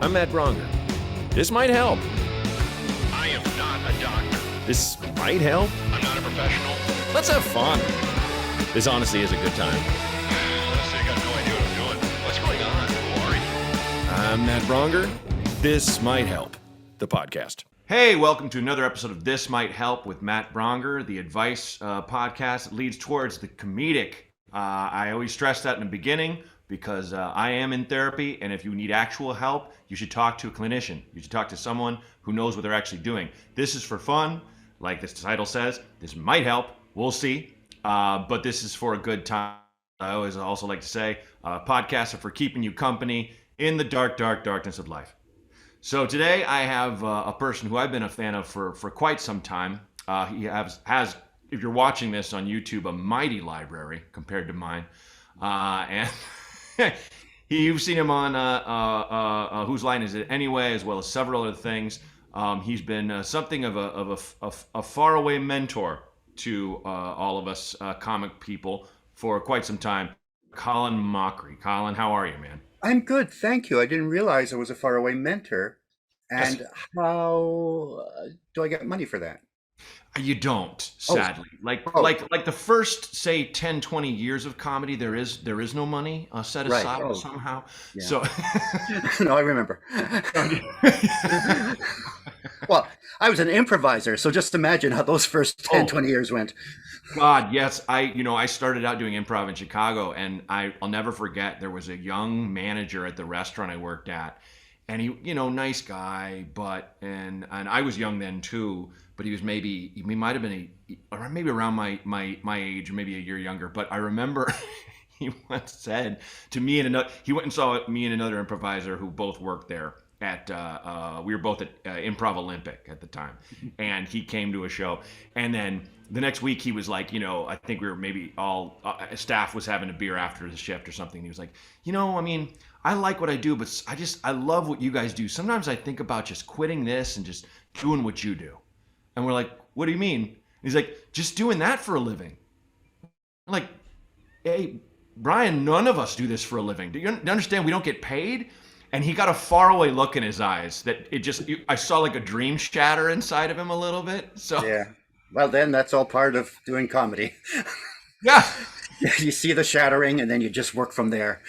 I'm Matt Braunger. This might help. I am not a doctor. This might help. I'm not a professional. Let's have fun. This honestly is a good time. Honestly, I got no idea what I'm doing. What's going on? Who are you? I'm Matt Braunger. This might help. The podcast. Hey, welcome to another episode of This Might Help with Matt Braunger, the advice podcast that leads towards the comedic. I always stress that in the beginning because I am in therapy, and if you need actual help, you should talk to a clinician. You should talk to someone who knows what they're actually doing. This is for fun, like this title says. This might help. We'll see. But this is for a good time. I always also like to say podcasts are for keeping you company in the dark, dark, darkness of life. So today I have a person who I've been a fan of for quite some time. He has, if you're watching this on YouTube, a mighty library compared to mine. And you've seen him on Whose Line Is It Anyway, as well as several other things. He's been something of a faraway mentor to all of us comic people for quite some time. Colin Mochrie. Colin, how are you, man? I'm good, thank you. I didn't realize I was a faraway mentor. And Yes. how do I get money for that? You don't, sadly. Like the first, say, 10, 20 years of comedy, there is no money set Right. aside Oh, somehow. yeah. So No, I remember. Well, I was an improviser, so just imagine how those first 10, Oh. 20 years went. God, yes. I started out doing improv in Chicago, and I'll never forget, there was a young manager at the restaurant I worked at, and he, nice guy, and I was young then too, but he might have been maybe around my age, or maybe a year younger. But I remember he once said to me he went and saw me and another improviser who both worked there at we were both at Improv Olympic at the time, and he came to a show, and then the next week he was like, I think we were maybe all staff was having a beer after the shift or something. He was like, I like what I do, but I love what you guys do. Sometimes I think about just quitting this and just doing what you do. And we're like, what do you mean? And he's like, just doing that for a living. I'm like, hey, Brian, none of us do this for a living. Do you understand we don't get paid? And he got a faraway look in his eyes that I saw like a dream shatter inside of him a little bit. So Yeah. Well, then that's all part of doing comedy. yeah, You see the shattering, and then you just work from there.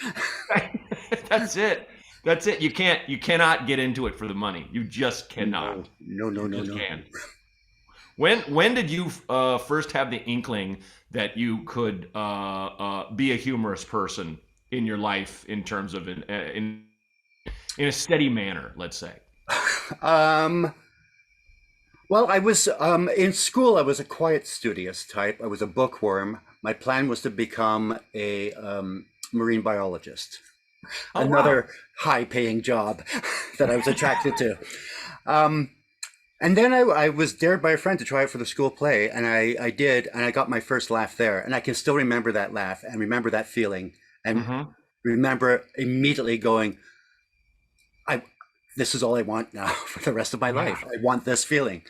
that's it. That's it. You cannot get into it for the money. You just cannot. No. You just can't. When did you first have the inkling that you could be a humorous person in your life in terms of in a steady manner, let's say? Well, I was in school. I was a quiet, studious type. I was a bookworm. My plan was to become a marine biologist. Oh, Another high-paying job that I was attracted to. And then I was dared by a friend to try it for the school play, and I did, and I got my first laugh there. And I can still remember that laugh and remember that feeling, and remember immediately going, this is all I want now for the rest of my life. I want this feeling.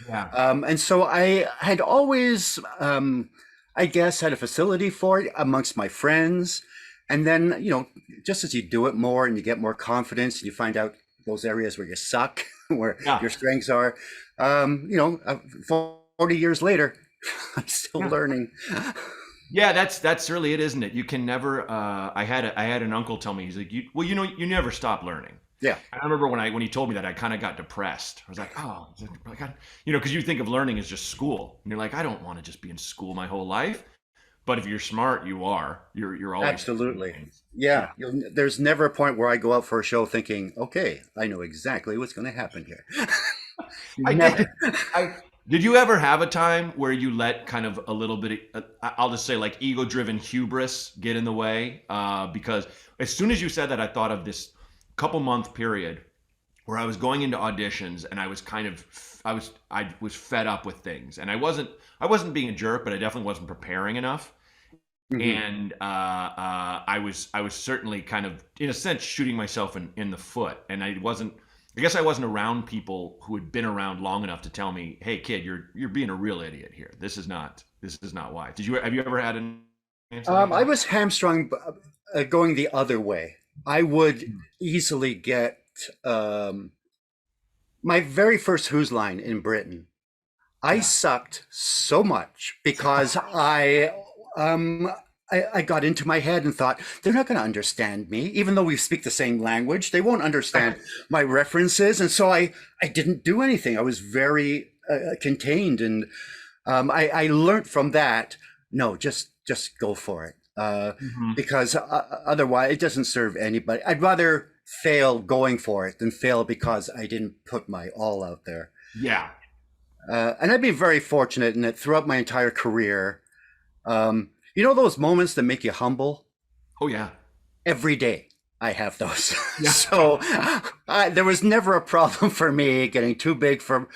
Yeah. And so I had always, I guess, had a facility for it amongst my friends. And then, just as you do it more and you get more confidence and you find out those areas where you suck, where your strengths are, 40 years later, I'm still learning. Yeah, that's really it, isn't it? You can never. I had an uncle tell me, he's like, you never stop learning. Yeah. I remember when he told me that, I kind of got depressed. I was like, oh, because you think of learning as just school, and you're like, I don't want to just be in school my whole life. But if you're smart, you are. You're always Absolutely. Yeah. There's never a point where I go out for a show thinking, okay, I know exactly what's going to happen here. Did you ever have a time where you let kind of a little bit of, I'll just say like ego-driven hubris get in the way? Because as soon as you said that, I thought of this couple month period where I was going into auditions, and I was fed up with things, and I wasn't being a jerk, but I definitely wasn't preparing enough. And I was certainly kind of, in a sense, shooting myself in the foot. And I guess I wasn't around people who had been around long enough to tell me, hey kid, you're being a real idiot here. This is not wise. Have you ever had an I was hamstrung going the other way. I would easily get my very first Who's line in Britain. I sucked so much because I got into my head and thought they're not going to understand me, even though we speak the same language. They won't understand my references, and so I didn't do anything. I was very contained, and I learned from that. No, just go for it, because otherwise it doesn't serve anybody. I'd rather fail going for it than fail because I didn't put my all out there. Yeah. And I've been very fortunate in that throughout my entire career. You know those moments that make you humble? Oh, yeah. Every day I have those. Yeah. So there was never a problem for me getting too big for.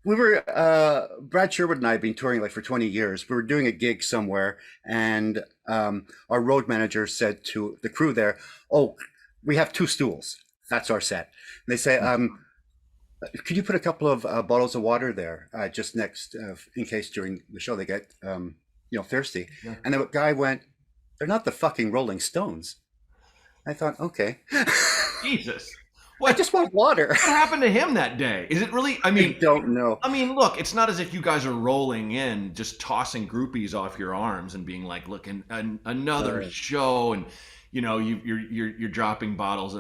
Brad Sherwood and I have been touring like for 20 years. We were doing a gig somewhere, and our road manager said to the crew there, "Oh, we have 2 stools. That's our set." And they say, could you put a couple of bottles of water there just next in case during the show they get thirsty? Yeah. And the guy went, "They're not the fucking Rolling Stones." I thought, okay. Jesus. I just want water. What happened to him that day? Is it really? I mean, I don't know. I mean, look, it's not as if you guys are rolling in, just tossing groupies off your arms and being like, "Look, another show," and you're dropping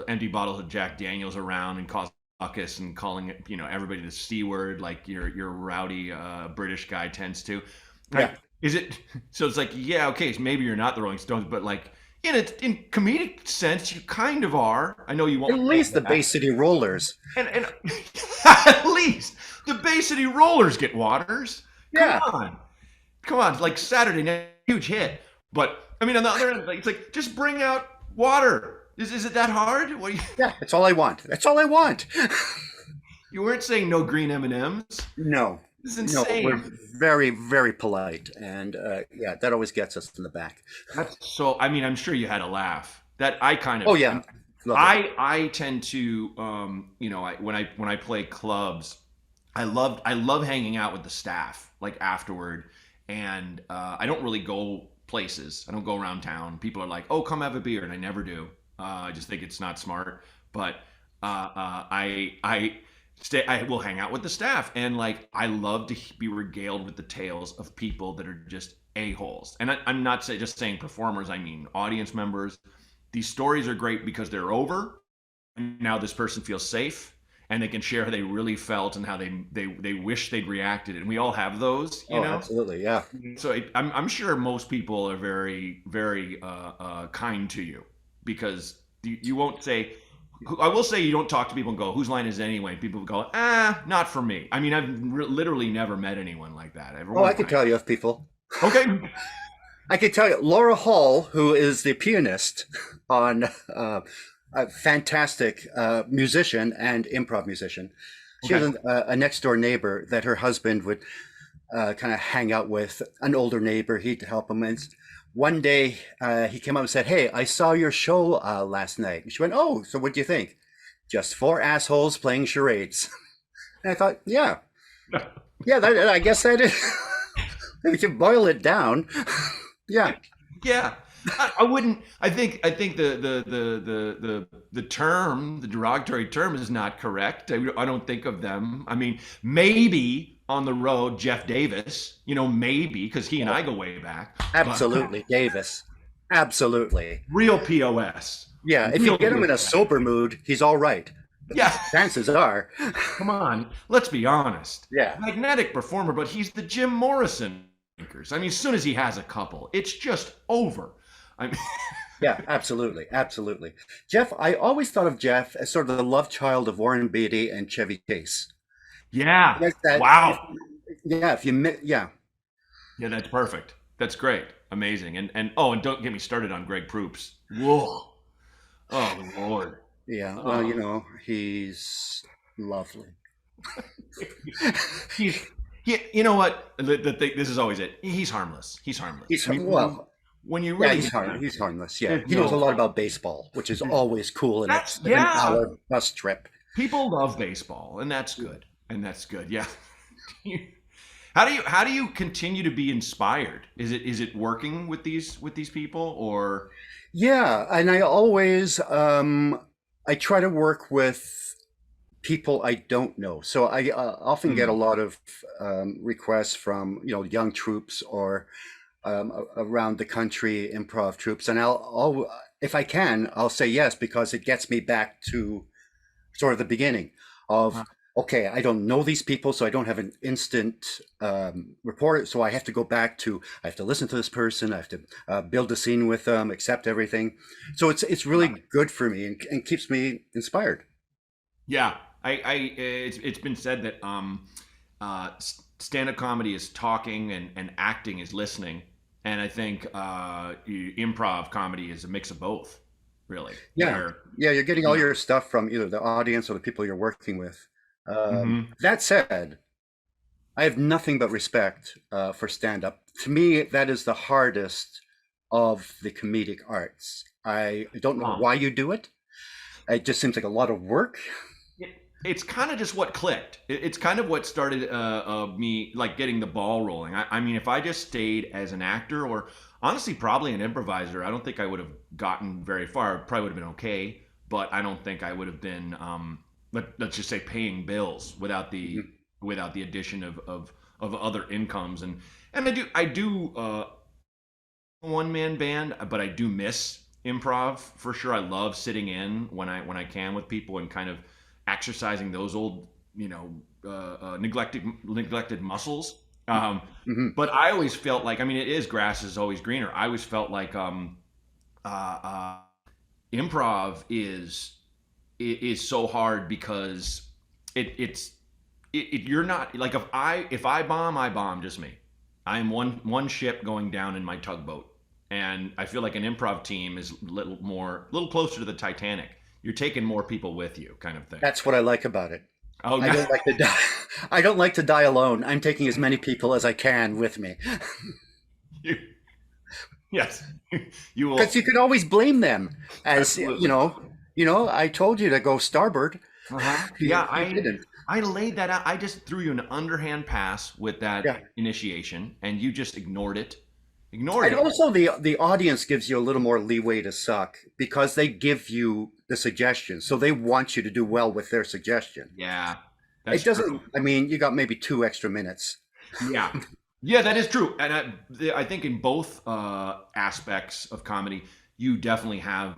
empty bottles of Jack Daniels around and causing ruckus and calling it, everybody the C word like your rowdy British guy tends to. Right? Yeah. Is it? So it's like, yeah, okay, so maybe you're not the Rolling Stones, but like in comedic sense, you kind of are. I know you won't. At least the Bay City Rollers. And at least the Bay City Rollers get waters. Yeah. Come on, like Saturday night, huge hit. But I mean, on the other end, it's like, just bring out water. Is it that hard? Yeah, that's all I want. That's all I want. You weren't saying no green M&Ms? No. This is insane. No, we're very, very polite. And yeah, that always gets us in the back. So, I mean, I'm sure you had a laugh. That I kind of... Oh, yeah. I tend to, when I play clubs, I love hanging out with the staff, like afterward. And I don't really go places. I don't go around town. People are like, "Oh, come have a beer," and I never do. I just think it's not smart. But I will hang out with the staff, and like I love to be regaled with the tales of people that are just a-holes. And I'm not just saying performers. I mean audience members. These stories are great because they're over, and now this person feels safe, and they can share how they really felt and how they wish they'd reacted. And we all have those, you know. Absolutely, yeah. So I'm sure most people are very, very kind to you, because you won't say. I will say you don't talk to people and go, "Whose line is it anyway?" People go, not for me. I mean, I've literally never met anyone like that. I can tell you of people. Okay. I can tell you, Laura Hall, who is the pianist on a fantastic musician and improv musician. She has a next door neighbor that her husband would kind of hang out with, an older neighbor. He'd help him. And one day he came up and said, "Hey, I saw your show last night." And she went, "Oh, so what do you think?" "Just 4 assholes playing charades." And I thought, yeah, I guess that is, if you boil it down, yeah. Yeah. I wouldn't. I think the term, the derogatory term, is not correct. I don't think of them. I mean, maybe on the road, Jeff Davis. Maybe, because he and I go way back. Absolutely, Davis. Absolutely. Real POS. Yeah, if you get him in a sober mood, he's all right. Yeah. Chances are. Come on, let's be honest. Yeah. Magnetic performer, but he's the Jim Morrison. I mean, as soon as he has a couple, it's just over. I mean, yeah, absolutely, absolutely. Jeff, I always thought of Jeff as sort of the love child of Warren Beatty and Chevy Chase. Yeah. Wow. Yeah, Yeah, that's perfect. That's great. Amazing. And don't get me started on Greg Proops. Whoa. Oh, Lord. Yeah, well, he's lovely. You know what? This is always it. He's harmless. When you really, he's harmless. Yeah, he knows a lot about baseball, which is always cool. And it's an hour bus trip. People love baseball, and that's good. Yeah. How do you continue to be inspired? Is it working with these people, or? Yeah, and I always I try to work with people I don't know. So I often get a Mm. lot of requests from, young troops or around the country improv troops. And I'll, if I can, I'll say yes, because it gets me back to sort of the beginning of, okay, I don't know these people, so I don't have an instant report. So I have to go back to, I have to listen to this person. I have to build a scene with them, accept everything. So it's really good for me and keeps me inspired. Yeah, it's been said that stand-up comedy is talking and acting is listening, and I think improv comedy is a mix of both, really. Yeah, Where yeah, you're getting you all know, your stuff from either the audience or the people you're working with. hmm That said, I have nothing but respect for stand-up. To me, that is the hardest of the comedic arts. I don't know um, why you do it. It just seems like a lot of work. it's kind of just what clicked. It's kind of what started me like getting the ball rolling. I mean, if I just stayed as an actor or honestly probably an improviser, I don't think I would have gotten very far. Probably would have been okay, but I don't think I would have been let's just say paying bills Mhm. without the addition of other incomes. And I do one man band, but I do miss improv for sure. I love sitting in when I can with people and kind of exercising those old neglected muscles. Mhm. But I always felt like, I mean, it is grass is always greener. I always felt like uh, uh, improv is so hard because you're not like if I bomb, I bomb, just me. I am one ship going down in my tugboat, and I feel like an improv team is little closer to the Titanic. You're taking more people with you, kind of thing. That's what I like about it. Oh I no, don't like to die. I don't like to die alone. I'm taking as many people as I can with me you, yes, you because will you can always blame them. As absolutely. I told you to go starboard. Uh-huh. You, Yeah, you I didn't. I laid that out. I just threw you an underhand pass with that Yeah. initiation, and you just ignored it. Ignored And it. also the audience gives you a little more leeway to suck because they give you the suggestion. So they want you to do well with their suggestion. Yeah, that's It true. doesn't, I mean, you got maybe 2 extra minutes. Yeah, yeah, that is true. And I think in both aspects of comedy, you definitely have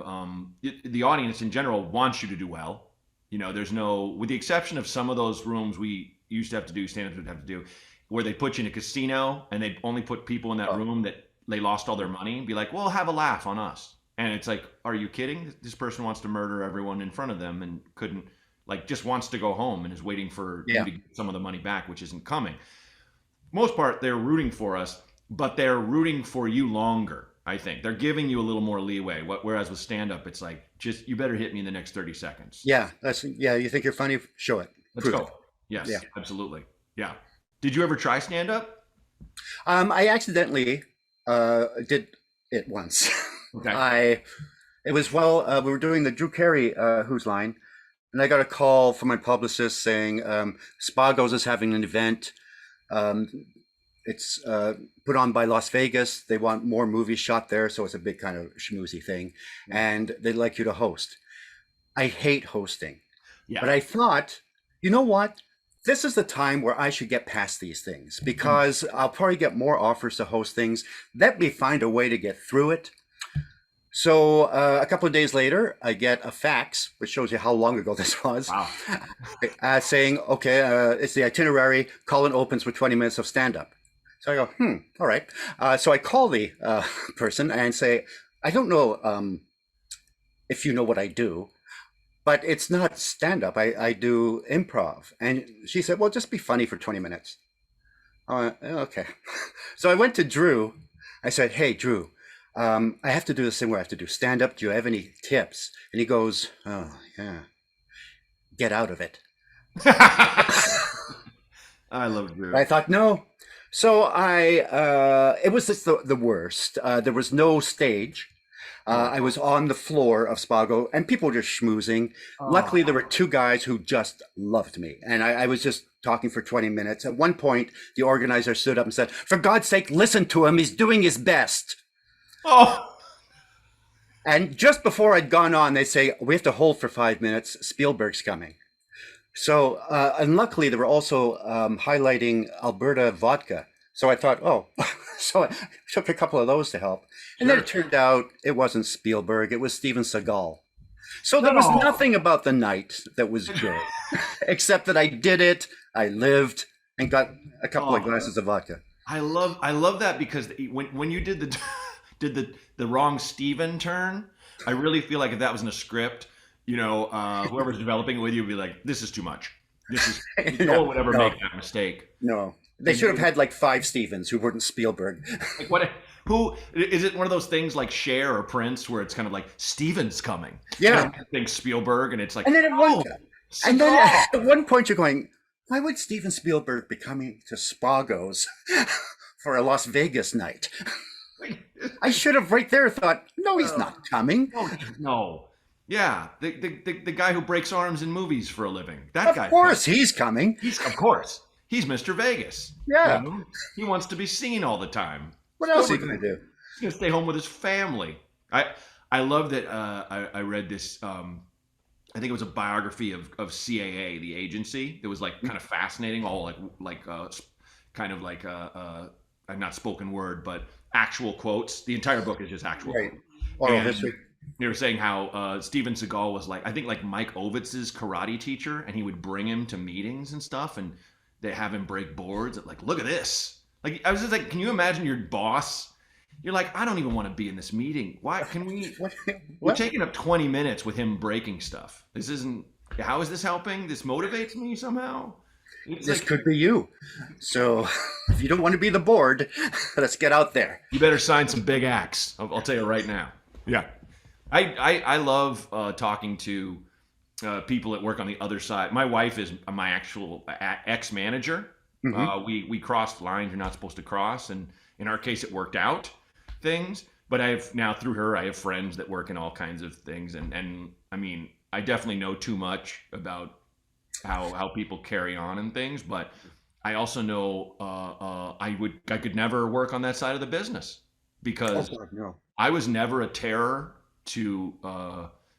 the audience in general wants you to do well. There's no, with the exception of some of those rooms we used to have to do, stand-ups would have to do, where they put you in a casino and they only put people in that Oh, room that they lost all their money and be like, well, have a laugh on us. And it's like, are you kidding? This person wants to murder everyone in front of them and couldn't, like, just wants to go home and is waiting for you yeah. to get some of the money back, which isn't coming. Most part, they're rooting for us, but they're rooting for you longer. I think they're giving you a little more leeway. Whereas with stand up, it's like, just you better hit me in the next 30 seconds. Yeah, you think you're funny? Show it. Let's Prove it. go. Yeah. Yes, absolutely. Yeah. Did you ever try stand up? I accidentally did it once. Okay. I it was while we were doing the Drew Carey Who's Line, and I got a call from my publicist saying Spago's is having an event. Um, it's put on by Las Vegas. They want more movies shot there, so it's a big kind of schmoozy thing, and they'd like you to host. I hate hosting, Yeah. but I thought, you know what? This is the time where I should get past these things because I'll probably get more offers to host things. Let me find a way to get through it. So a couple of days later, I get a fax, which shows you how long ago this was, Wow. saying, okay, it's the itinerary. Colin opens with 20 minutes of stand-up. So I go, all right. So I call the person and say, I don't know if you know what I do, but it's not stand-up. I do improv. And she said, well, just be funny for 20 minutes. Okay. So I went to Drew. I said, hey, Drew, I have to do this thing where I have to do stand-up. Do you have any tips? And he goes, oh, yeah, get out of it. I love But I Drew. thought, no. So it was just the worst. There was no stage. I was on the floor of Spago and people were just schmoozing. Luckily, there were two guys who just loved me. And I was just talking for 20 minutes. At one point, the organizer stood up and said, for God's sake, listen to him. He's doing his best. Oh. And just before I'd gone on, they say, we have to hold for 5 minutes. Spielberg's coming. So, and luckily they were also highlighting Alberta vodka. So I thought, oh, so I took a couple of those to help. And then Sure. it turned out it wasn't Spielberg, it was Steven Seagal. So there was No. nothing about the night that was good, except that I did it, I lived, and got a couple of Oh, glasses of vodka. I love that because when you did the did the wrong Steven turn, I really feel like if that was in a script, whoever's developing it with you would be like, this is too much. This is no one No, would ever no, make that mistake. no. They And should have had like 5 Stevens who weren't Spielberg. like what? Who is it? One of those things like Cher or Prince, where it's kind of like Steven's coming. And Yeah. everyone thinks Spielberg, and it's like, And then no, and then Seagal. at one point you're going, why would Steven Spielberg be coming to Spago's for a Las Vegas night? I should have right there thought, no, he's not coming. No, no. Yeah, the guy who breaks arms in movies for a living. That guy. Of course he's coming. Of course. He's Mr. Vegas. Yeah. He wants to be seen all the time. What else are you Spielberg- going to do? He's gonna stay home with his family. I love that. I read this. I think it was a biography of CAA, the agency. That was like kind of fascinating. All kind of like not spoken word, but actual quotes. The entire book is just actual. Right. quotes. Oral And history. they were saying how Steven Seagal was like, I think like Mike Ovitz's karate teacher, and he would bring him to meetings and stuff, and they have him break boards. Like, look at this. Like, I was just like, can you imagine your boss? You're like, I don't even want to be in this meeting. Why can we? What? We're What? taking up 20 minutes with him breaking stuff. This isn't. How is this helping? This motivates me somehow. It's This like, could be you. So if you don't want to be the board, let's get out there. you better sign some big acts. I'll tell you right now. Yeah, I love talking to people that work on the other side. My wife is my actual ex manager. We crossed lines you're not supposed to cross, and in our case, it worked out things. But I have now through her, I have friends that work in all kinds of things, and I mean, I definitely know too much about how people carry on and things, but I also know I could never work on that side of the business because God, no. I was never a terror to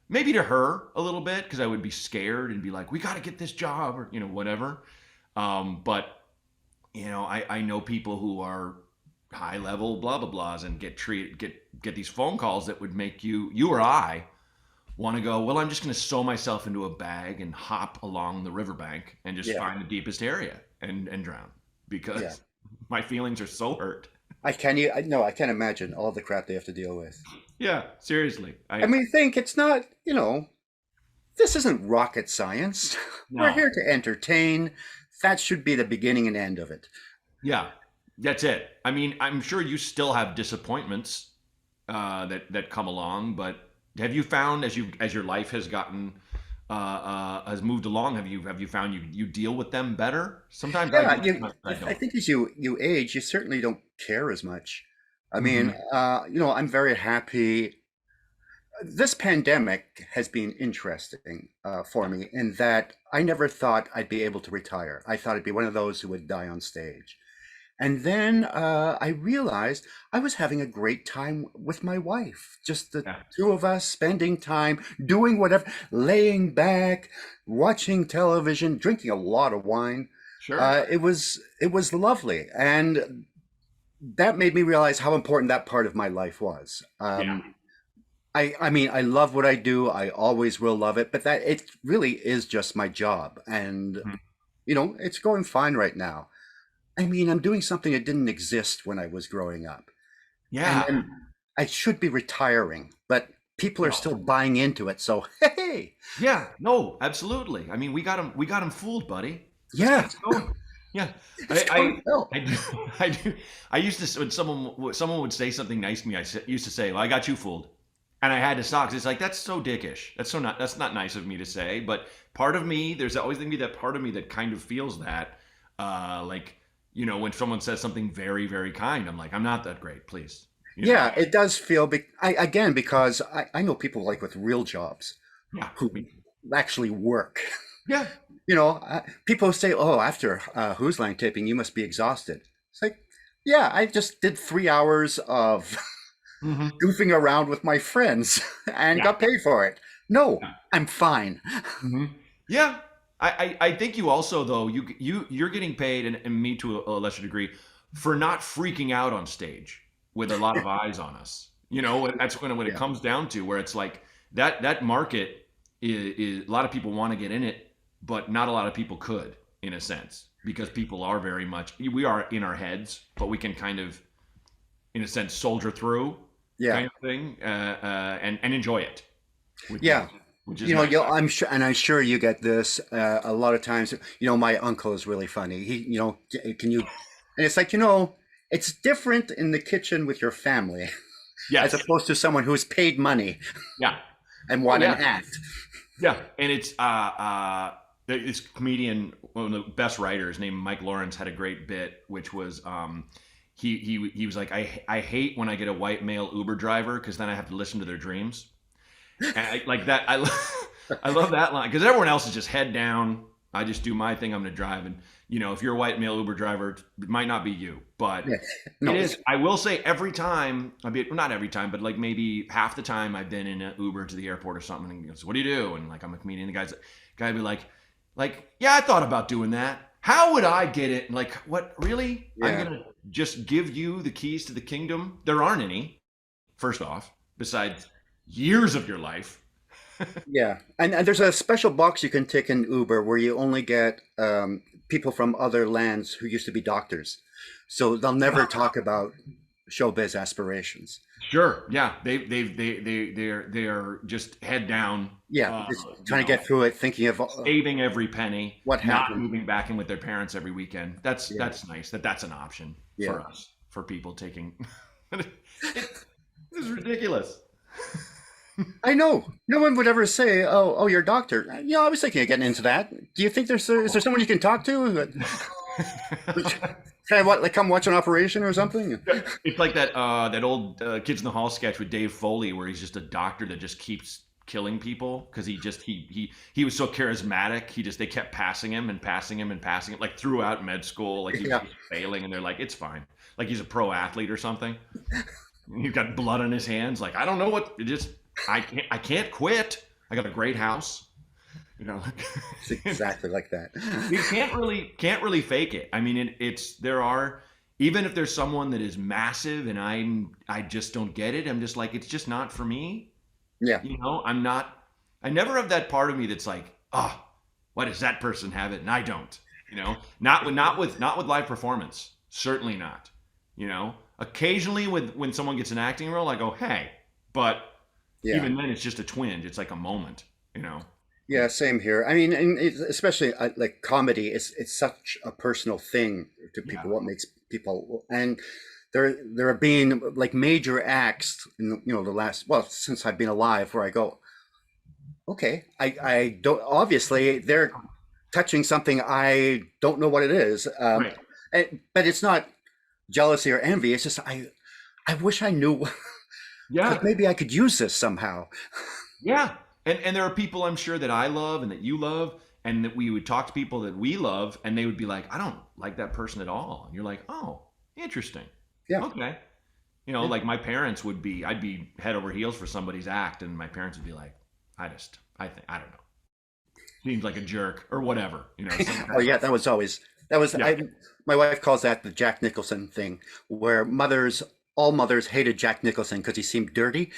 maybe to her a little bit because I would be scared and be like, we got to get this job or whatever. But I know people who are high level blah blah blahs and get these phone calls that would make you or I want to go, well, I'm just going to sew myself into a bag and hop along the riverbank and just Yeah. find the deepest area and drown because Yeah. my feelings are so hurt. I can't imagine all the crap they have to deal with. Yeah, seriously. I mean, it's not, this isn't rocket science. We're No. here to entertain. That should be the beginning and end of it. Yeah, that's it. I mean, I'm sure you still have disappointments that come along, but have you found as your life has gotten has moved along, have you found you deal with them better? Sometimes Yeah, I do, sometimes I I don't. think as you age, you certainly don't care as much. I mean, Mhm. I'm very happy. This pandemic has been interesting for me in that I never thought I'd be able to retire. I thought I'd be one of those who would die on stage. And then I realized I was having a great time with my wife, just the Yeah, two of us spending time, doing whatever, laying back, watching television, drinking a lot of wine. sure. It was lovely, and that made me realize how important that part of my life was. Yeah. I mean, I love what I do. I always will love it, but that it really is just my job, and Mhm. it's going fine right now. I mean, I'm doing something that didn't exist when I was growing up. And Yeah. then I should be retiring, but people are No. still buying into it. So, hey, Yeah. No. Absolutely. I mean, we got him. We got him fooled, buddy. yeah, It's going. Yeah. it's going well. I do. I do. I used to when someone would say something nice to me. Used to say, "Well, I got you fooled," and I had to stop 'cause it's like that's so dickish. That's not nice of me to say. But part of me, there's always going to be that part of me that kind of feels that, like when someone says something very very kind, I'm like, I'm not that great, please. Yeah, it does feel, again, because I know people like with real jobs Yeah. who actually work. Yeah. People say, oh, after Who's Line taping, you must be exhausted. It's like, yeah, I just did 3 hours of Hmm. goofing around with my friends and Yeah. got paid for it. No, I'm fine. Hmm. Yeah. I think you also though you're getting paid, and me to a lesser degree, for not freaking out on stage with a lot of eyes on us. You know, and that's when it Yeah. comes down to where it's like that market is a lot of people want to get in it, but not a lot of people could, in a sense, because people are very much, we are in our heads, but we can kind of, in a sense, soldier through Yeah. kind of thing, and enjoy it. Which Yeah. is, which is You know, nice. I'm sure you get this a lot of times. You know, my uncle is really funny. Can you? And it's like, it's different in the kitchen with your family as Yes. opposed to someone who's paid money Yeah. and Oh want an yeah. act. Yeah. And it's this comedian, one of the best writers named Mike Lawrence, had a great bit, which was he was like, I hate when I get a white male Uber driver because then I have to listen to their dreams. And like that, I love that line because everyone else is just head down. I just do my thing. I'm going to drive, and if you're a white male Uber driver, it might not be you, but Yeah. No, it is. I will say every time, not every time, but like maybe half the time I've been in an Uber to the airport or something, and he goes, "What do you do?" And like I'm a comedian. The guy would be like, "Yeah, I thought about doing that. How would I get it?" And like, what really? Yeah. I'm gonna just give you the keys to the kingdom? There aren't any. First off, besides years of your life. Yeah, and there's a special box you can tick in Uber where you only get people from other lands who used to be doctors, so they'll never talk about showbiz aspirations. Sure. Yeah. They're just head down. Yeah, just trying to get through it, thinking of Saving every penny. what Not happened. moving back in with their parents every weekend. That's Yeah, nice. That's an option yeah. for us, for people taking. This is ridiculous. I know. No one would ever say, "Oh, you're a doctor." Yeah, I was thinking of getting into that. Do you think is there someone you can talk to? Can I come watch an operation or something? It's like that old Kids in the Hall sketch with Dave Foley, where he's just a doctor that just keeps killing people because he was so charismatic. They kept passing him and passing him and passing him, like throughout med school, like he was failing, and they're like, it's fine, like he's a pro athlete or something. And he's got blood on his hands, like I don't know what, I can't quit. I got a great house, It's exactly like that. You can't really fake it. I mean, there are, even if there's someone that is massive and I just don't get it. I'm just like, it's just not for me. Yeah, I never have that part of me that's like, oh, why does that person have it and I don't? Not with live performance. Certainly not. Occasionally when someone gets an acting role, I go, hey, but yeah. even then it's just a twinge. It's like a moment. Yeah, same here. I mean, and especially like comedy, it's such a personal thing to people. Yeah. What makes people, and there have been like major acts in the last, well, since I've been alive, where I go, okay, I don't, obviously they're touching something I don't know what it is, Right. but it's not jealousy or envy. It's just I wish I knew. Yeah. Like maybe I could use this somehow. Yeah. And there are people I'm sure that I love and that you love, and that we would talk to people that we love, and they would be like, I don't like that person at all. And you're like, oh, interesting. Yeah. Okay. Like my parents I'd be head over heels for somebody's act, and my parents would be like, I don't know. Seems like a jerk or whatever. Oh yeah, that was Yeah. my wife calls that the Jack Nicholson thing, where all mothers hated Jack Nicholson because he seemed dirty.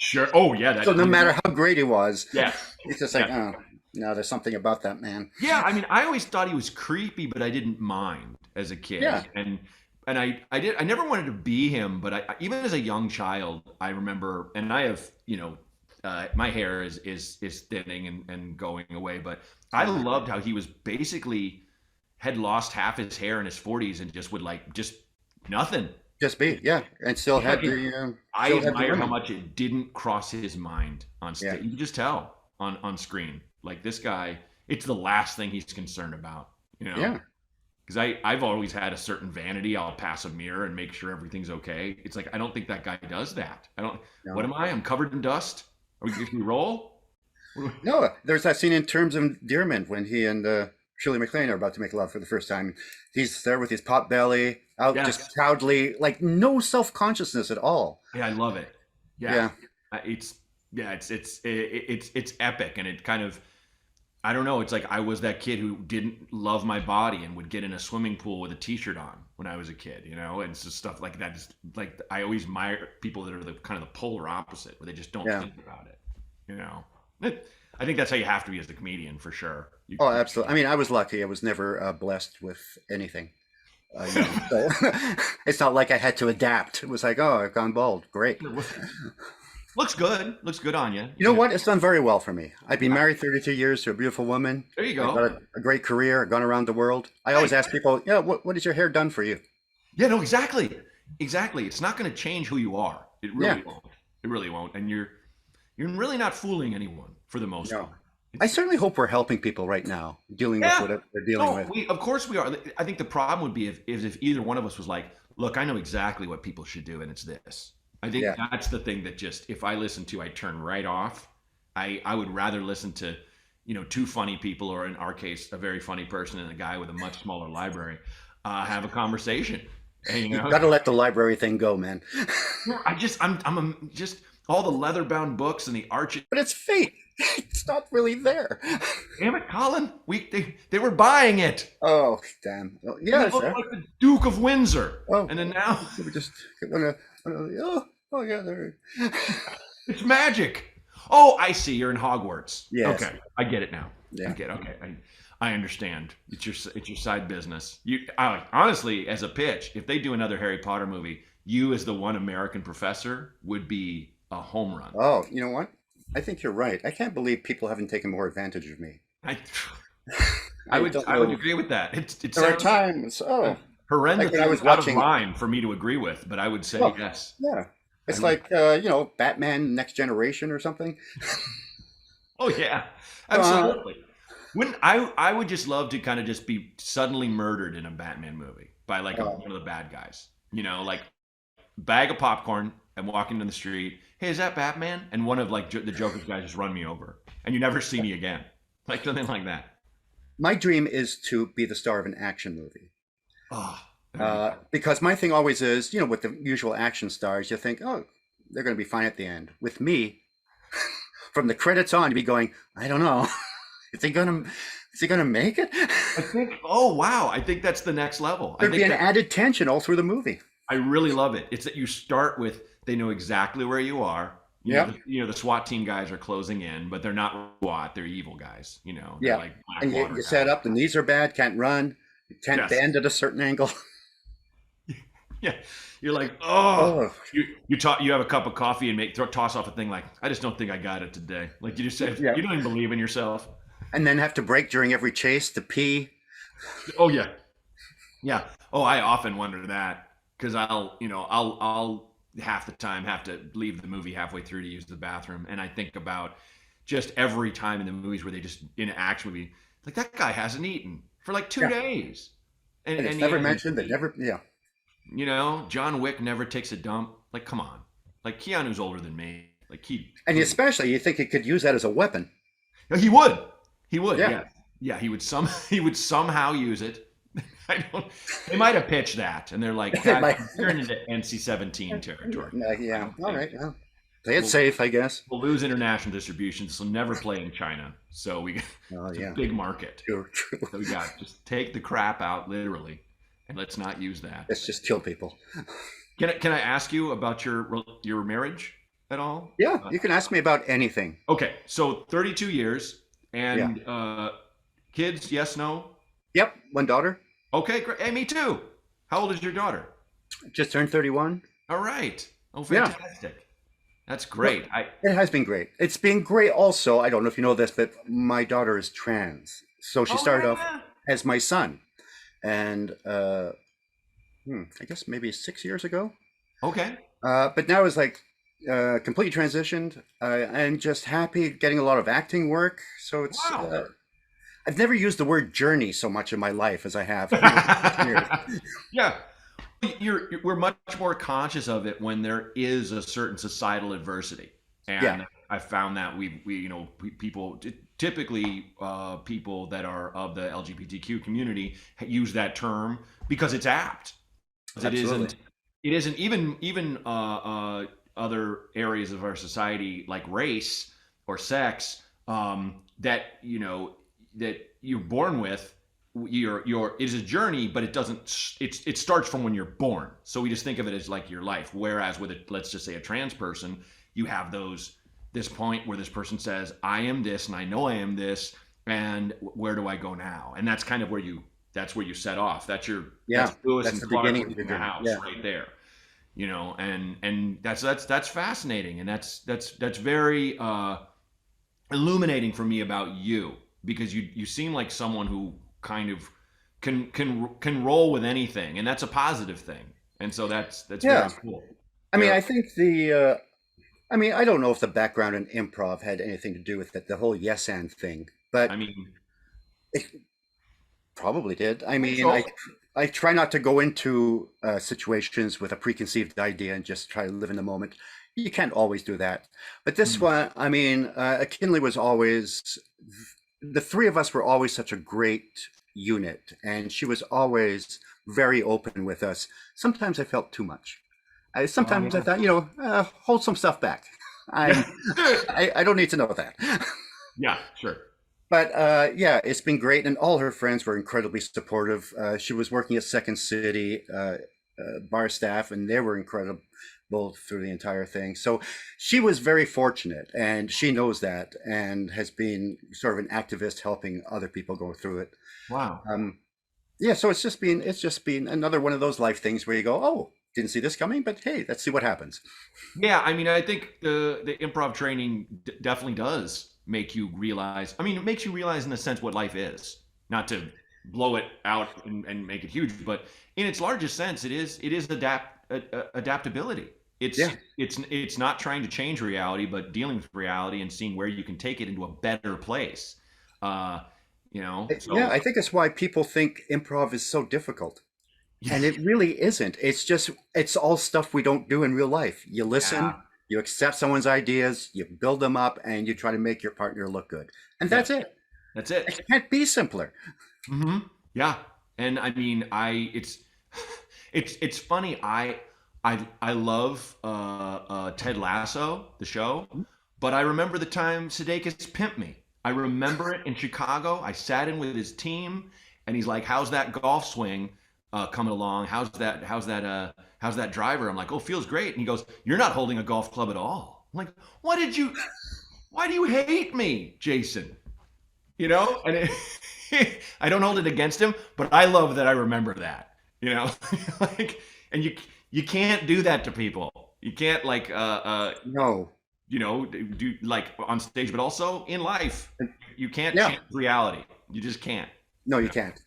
Sure. Oh yeah. So no matter how great he was, Yeah. it's just like, Yeah. oh, no, there's something about that man. Yeah, I mean, I always thought he was creepy, but I didn't mind as a kid. Yeah. And I never wanted to be him, but even as a young child, I remember, and I have, my hair is thinning and going away, but I loved how he was basically had lost half his hair in his 40s and just would just nothing. Just be, yeah, and still had the. I still had the admire how women. much it didn't cross his mind on stage. Yeah. You can just tell on screen. Like this guy, it's the last thing he's concerned about, Yeah, Because I've always had a certain vanity. I'll pass a mirror and make sure everything's okay. It's like, I don't think that guy does that. no. What am I? I'm covered in dust. Are we going to roll? No, there's that scene in Terms of Endearment when he and Shirley MacLaine are about to make love for the first time. He's there with his pot belly out, Yes. just proudly, like no self-consciousness at all. Yeah, I love it. Yeah. It's epic, and it kind of, I don't know. It's like I was that kid who didn't love my body and would get in a swimming pool with a t-shirt on when I was a kid, you know, and so stuff like that. Just like I always admire people that are the kind of the polar opposite, where they just don't Yeah. think about it, you know. I think that's how you have to be as a comedian for sure. Oh, absolutely. I mean, I was lucky. I was never blessed with anything. So it's not like I had to adapt. It was like, oh, I've gone bald. Great. Looks good. Looks good on you. You know what? It's done very well for me. I've been married 32 years to a beautiful woman. There you I've go. got a great career. I've gone around the world. I always ask people, yeah, what has your hair done for you? Yeah, no, exactly. Exactly. It's not going to change who you are. It really won't. It really won't. And you're really not fooling anyone for the most No. part. I certainly hope we're helping people right now dealing with what they're dealing with. Of course we are. I think the problem would be if either one of us was like, look, I know exactly what people should do, and it's this. I think that's the thing that just, if I listen to, I turn right off. I would rather listen to, two funny people, or in our case, a very funny person and a guy with a much smaller library, have a conversation. And, You've got to let the library thing go, man. I'm just all the leather-bound books and the arches. But it's fake. It's not really there. Damn it, Colin! They were buying it. Oh, damn. Well, yeah, It looked like the Duke of Windsor. Oh, and then now we just oh yeah, there. it's magic. Oh, I see. You're in Hogwarts. Yes. Okay, I get it now. Yeah. I understand. It's your side business. Honestly, as a pitch, if they do another Harry Potter movie, you as the one American professor would be a home run. Oh, you know what? I think you're right. I can't believe people haven't taken more advantage of me. I would agree with that. There are times. Horrendous. Like when I was out watching of line for me to agree with, but I would say yes. Yeah, it's like Batman Next Generation or something. Oh yeah, absolutely. When I would just love to kind of just be suddenly murdered in a Batman movie by like one of the bad guys. Like bag of popcorn and walking down the street. Hey, is that Batman? And one of like the Joker's guys just run me over, and you never see me again. Like something like that. My dream is to be the star of an action movie. Oh, because my thing always is, with the usual action stars, you think, oh, they're going to be fine at the end. With me, from the credits on, to be going, I don't know, is he gonna make it? I think. Oh wow, I think that's the next level. There'd be an added tension all through the movie. I really love it. It's that you start with, they know exactly where you are. The SWAT team guys are closing in, but they're not SWAT. They're evil guys. They're like and you set up the knees are bad, can't run, you can't bend at a certain angle. Yeah, you're like, you have a cup of coffee and toss off a thing like, I just don't think I got it today. Like you just said, you don't even believe in yourself. And then have to break during every chase to pee. Oh yeah, yeah. Oh, I often wonder that, because I'll half the time have to leave the movie halfway through to use the bathroom, and I think about just every time in the movies where they just, in an action movie, like that guy hasn't eaten for like 2 days, and it's never mentioned. They never, John Wick never takes a dump. Like, come on, like Keanu's older than me. Like especially you think he could use that as a weapon. He would. Yeah. He would somehow use it. They might have pitched that, and they're like, you're into NC-17 territory. Yeah. All right. Yeah. Play it safe, I guess. We'll lose international distribution, so never play in China. So it's a big market. True. So we got just take the crap out, literally, and let's not use that. Let's just kill people. Can I ask you about your marriage at all? Yeah, you can ask me about anything. Okay, so 32 years and kids? Yes, no? Yep, one daughter. Okay, great. Hey, me too. How old is your daughter? Just turned 31. All right. Oh, fantastic. Yeah. That's great. It has been great. It's been great also. I don't know if you know this, but my daughter is trans. So she started off as my son. And I guess maybe 6 years ago. Okay. But now it's like completely transitioned. I'm just happy getting a lot of acting work. So it's... Wow. I've never used the word journey so much in my life as I have. Yeah. We're much more conscious of it when there is a certain societal adversity. And I found that we people, typically people that are of the LGBTQ community, use that term because it's apt. Absolutely. It isn't even other areas of our society like race or sex, that, you're born with. It is a journey, but it starts from when you're born. So we just think of it as like your life. Whereas with let's just say a trans person, you have this point where this person says, I am this and I know I am this, and where do I go now? And that's kind of where you set off. That's Lewis that's and the Clark beginning of in the the house right there. And that's fascinating, and that's very illuminating for me about you, because you seem like someone who kind of can roll with anything, and that's a positive thing. And so that's very cool. I mean, I think I don't know if the background in improv had anything to do with it, the whole yes and thing, but I mean, it probably did. I mean, so, I try not to go into situations with a preconceived idea and just try to live in the moment. You can't always do that. But this one, I mean, Kinley was always, the three of us were always such a great unit, and she was always very open with us. Sometimes I felt too much. Sometimes I thought, hold some stuff back. I don't need to know that. yeah, sure. But yeah, it's been great, and all her friends were incredibly supportive. She was working at Second City bar staff, and they were incredible through the entire thing. So she was very fortunate, and she knows that, and has been sort of an activist helping other people go through it. Wow. Yeah, so it's just been another one of those life things where you go, oh, didn't see this coming, but hey, let's see what happens. Yeah, I mean, I think the improv training definitely does make you realize. I mean, it makes you realize in a sense what life is. Not to blow it out and make it huge, but in its largest sense, it is adaptability. It's not trying to change reality, but dealing with reality and seeing where you can take it into a better place. So, yeah, I think that's why people think improv is so difficult. And it really isn't. It's all stuff we don't do in real life. You listen, you accept someone's ideas, you build them up, and you try to make your partner look good. And that's it. That's it. It can't be simpler. Mm-hmm. Yeah. And I mean, it's funny. I love Ted Lasso, the show, but I remember the time Sudeikis pimped me. I remember it in Chicago. I sat in with his team, and he's like, "How's that golf swing coming along? How's that driver?" I'm like, "Oh, feels great." And he goes, "You're not holding a golf club at all." I'm like, "Why do you hate me, Jason?" And I don't hold it against him, but I love that I remember that, like, and you can't do that to people. You can't No. Do like on stage, but also in life, you can't change reality. You just can't. No, you can't.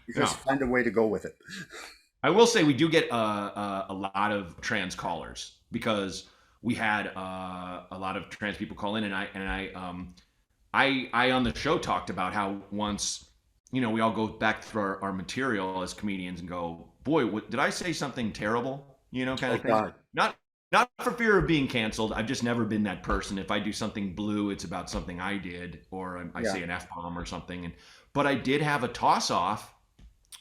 You just find a way to go with it. I will say we do get a lot of trans callers, because we had a lot of trans people call in, and I on the show talked about how once, we all go back through our material as comedians and go, boy, did I say something terrible? Kind of thing. God. Not for fear of being canceled. I've just never been that person. If I do something blue, it's about something I did, or I say an F-bomb or something. But I did have a toss-off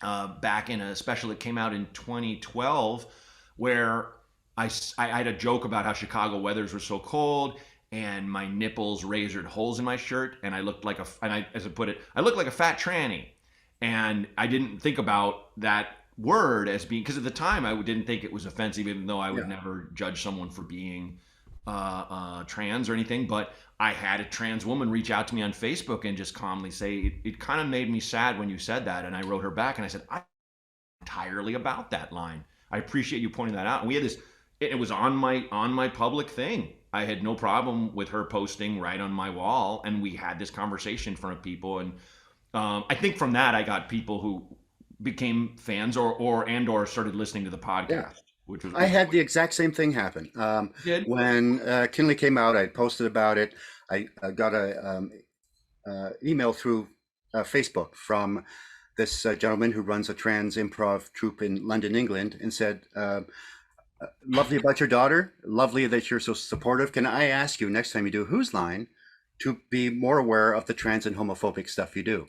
back in a special that came out in 2012, where I had a joke about how Chicago weathers were so cold, and my nipples razored holes in my shirt, and I looked like as I put it, I looked like a fat tranny. And I didn't think about that word as being, because at the time I didn't think it was offensive, even though I would never judge someone for being trans or anything. But I had a trans woman reach out to me on Facebook and just calmly say, it kind of made me sad when you said that. And I wrote her back and I said, I'm entirely about that line. I appreciate you pointing that out. And we had this, it was on my public thing. I had no problem with her posting right on my wall, and we had this conversation in front of people. And I think from that I got people who became fans or started listening to the podcast. Yeah. Which was I had the exact same thing happen. When Kinley came out, I posted about it. I got a email through Facebook from this gentleman who runs a trans improv troupe in London, England, and said, lovely about your daughter. Lovely that you're so supportive. Can I ask you next time you do Whose Line to be more aware of the trans and homophobic stuff you do?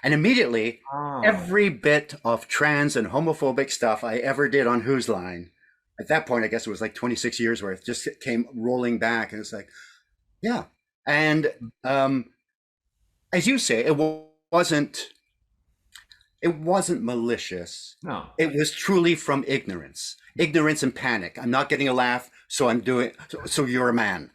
And immediately, every bit of trans and homophobic stuff I ever did on Whose Line, at that point, I guess it was like 26 years worth, just came rolling back. And it's like, yeah. And as you say, it wasn't it wasn't malicious. No. It was truly from ignorance and panic. I'm not getting a laugh, so so you're a man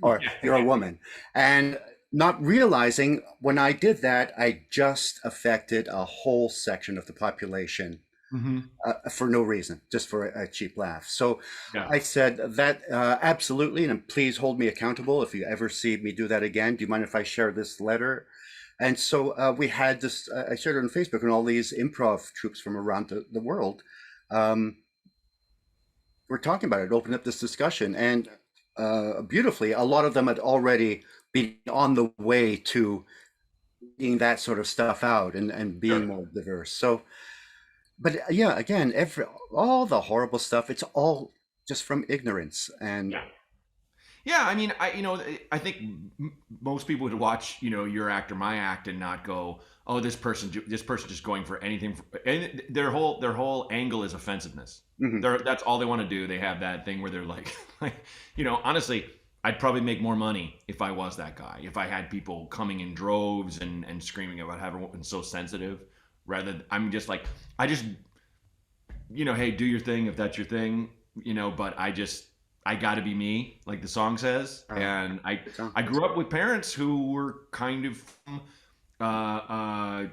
or you're a woman. And not realizing when I did that, I just affected a whole section of the population Mm-hmm. for no reason, just for a cheap laugh. So Yeah. I said that absolutely, and please hold me accountable if you ever see me do that again. Do you mind if I share this letter? And so we had this, I shared it on Facebook, and all these improv troops from around the world were talking about it, opened up this discussion. And beautifully, a lot of them had already been on the way to getting that sort of stuff out and being Sure. more diverse. So, but yeah, again, all the horrible stuff, it's all just from ignorance. And Yeah. Yeah, I mean, I think most people would watch, your act or my act and not go, "Oh, this person just going for anything." And their whole angle is offensiveness. Mhm. That's all they want to do. They have that thing where they're like, honestly, I'd probably make more money if I was that guy. If I had people coming in droves and screaming about having been so sensitive, I'm just like, hey, do your thing if that's your thing, but I got to be me, like the song says. And I grew up with parents who were kind of, I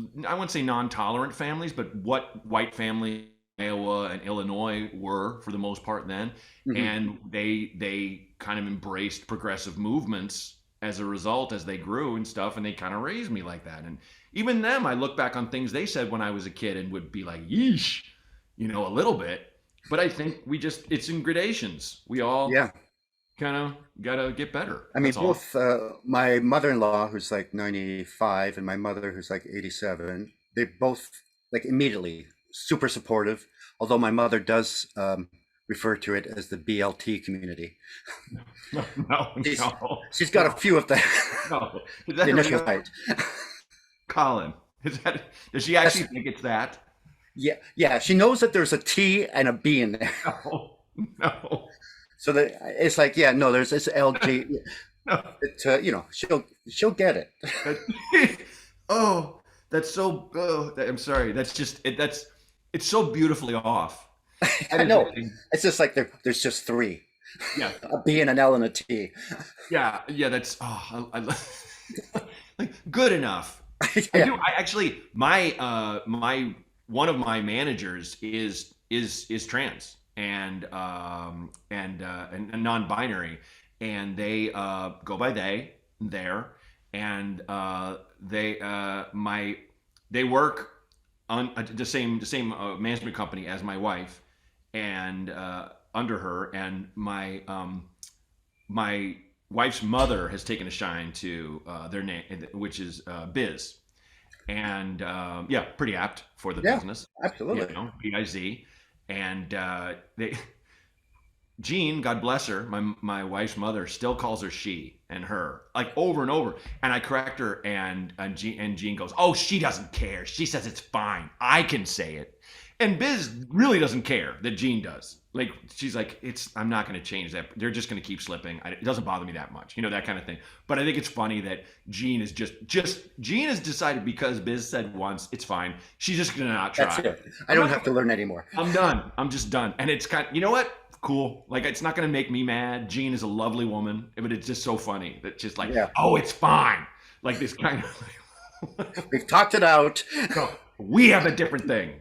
wouldn't say non-tolerant families, but what white families in Iowa and Illinois were for the most part then. Mhm. And they kind of embraced progressive movements as a result as they grew and stuff, and they kind of raised me like that. And even them, I look back on things they said when I was a kid and would be like, yeesh, a little bit. But I think it's in gradations. We all Yeah. kind of got to get better. I mean, That's all. both my mother-in-law, who's like 95, and my mother, who's like 87, they both like immediately super supportive. Although my mother does refer to it as the BLT community. No. She's got a few of the, No. Is the that initial real? height. Colin? Does she actually think it's that? Yeah. She knows that there's a T and a B in there. No. So that it's like, yeah, no, there's this LG. No. She'll get it. Oh, that's so. Oh, I'm sorry. That's just it. It's so beautifully off. I know. It's just like there's just three. Yeah. A B and an L and a T. Yeah. That's. Oh, I like good enough. I Yeah. do. I actually my one of my managers is trans and non-binary, and they go by they there, and they work on the same management company as my wife, and under her, and my wife's mother has taken a shine to their name, which is Biz, and yeah, pretty apt for the Yeah, business, absolutely. BIZ, and Jean, God bless her, my wife's mother still calls her she and her, like over and over. And I correct her, and Jean goes, "Oh, she doesn't care. She says it's fine. I can say it." And Biz really doesn't care that Jean does. Like, she's like, I'm not going to change that. They're just going to keep slipping. It doesn't bother me that much, that kind of thing. But I think it's funny that Jean is Jean has decided, because Biz said once, it's fine. She's just going to not try. That's it. I don't have to learn anymore. I'm done. I'm just done. And it's kind of, you know what? Cool. Like, it's not going to make me mad. Jean is a lovely woman, but it's just so funny that just like, Yeah. oh, it's fine. Like this kind of, We've talked it out. no, we have a different thing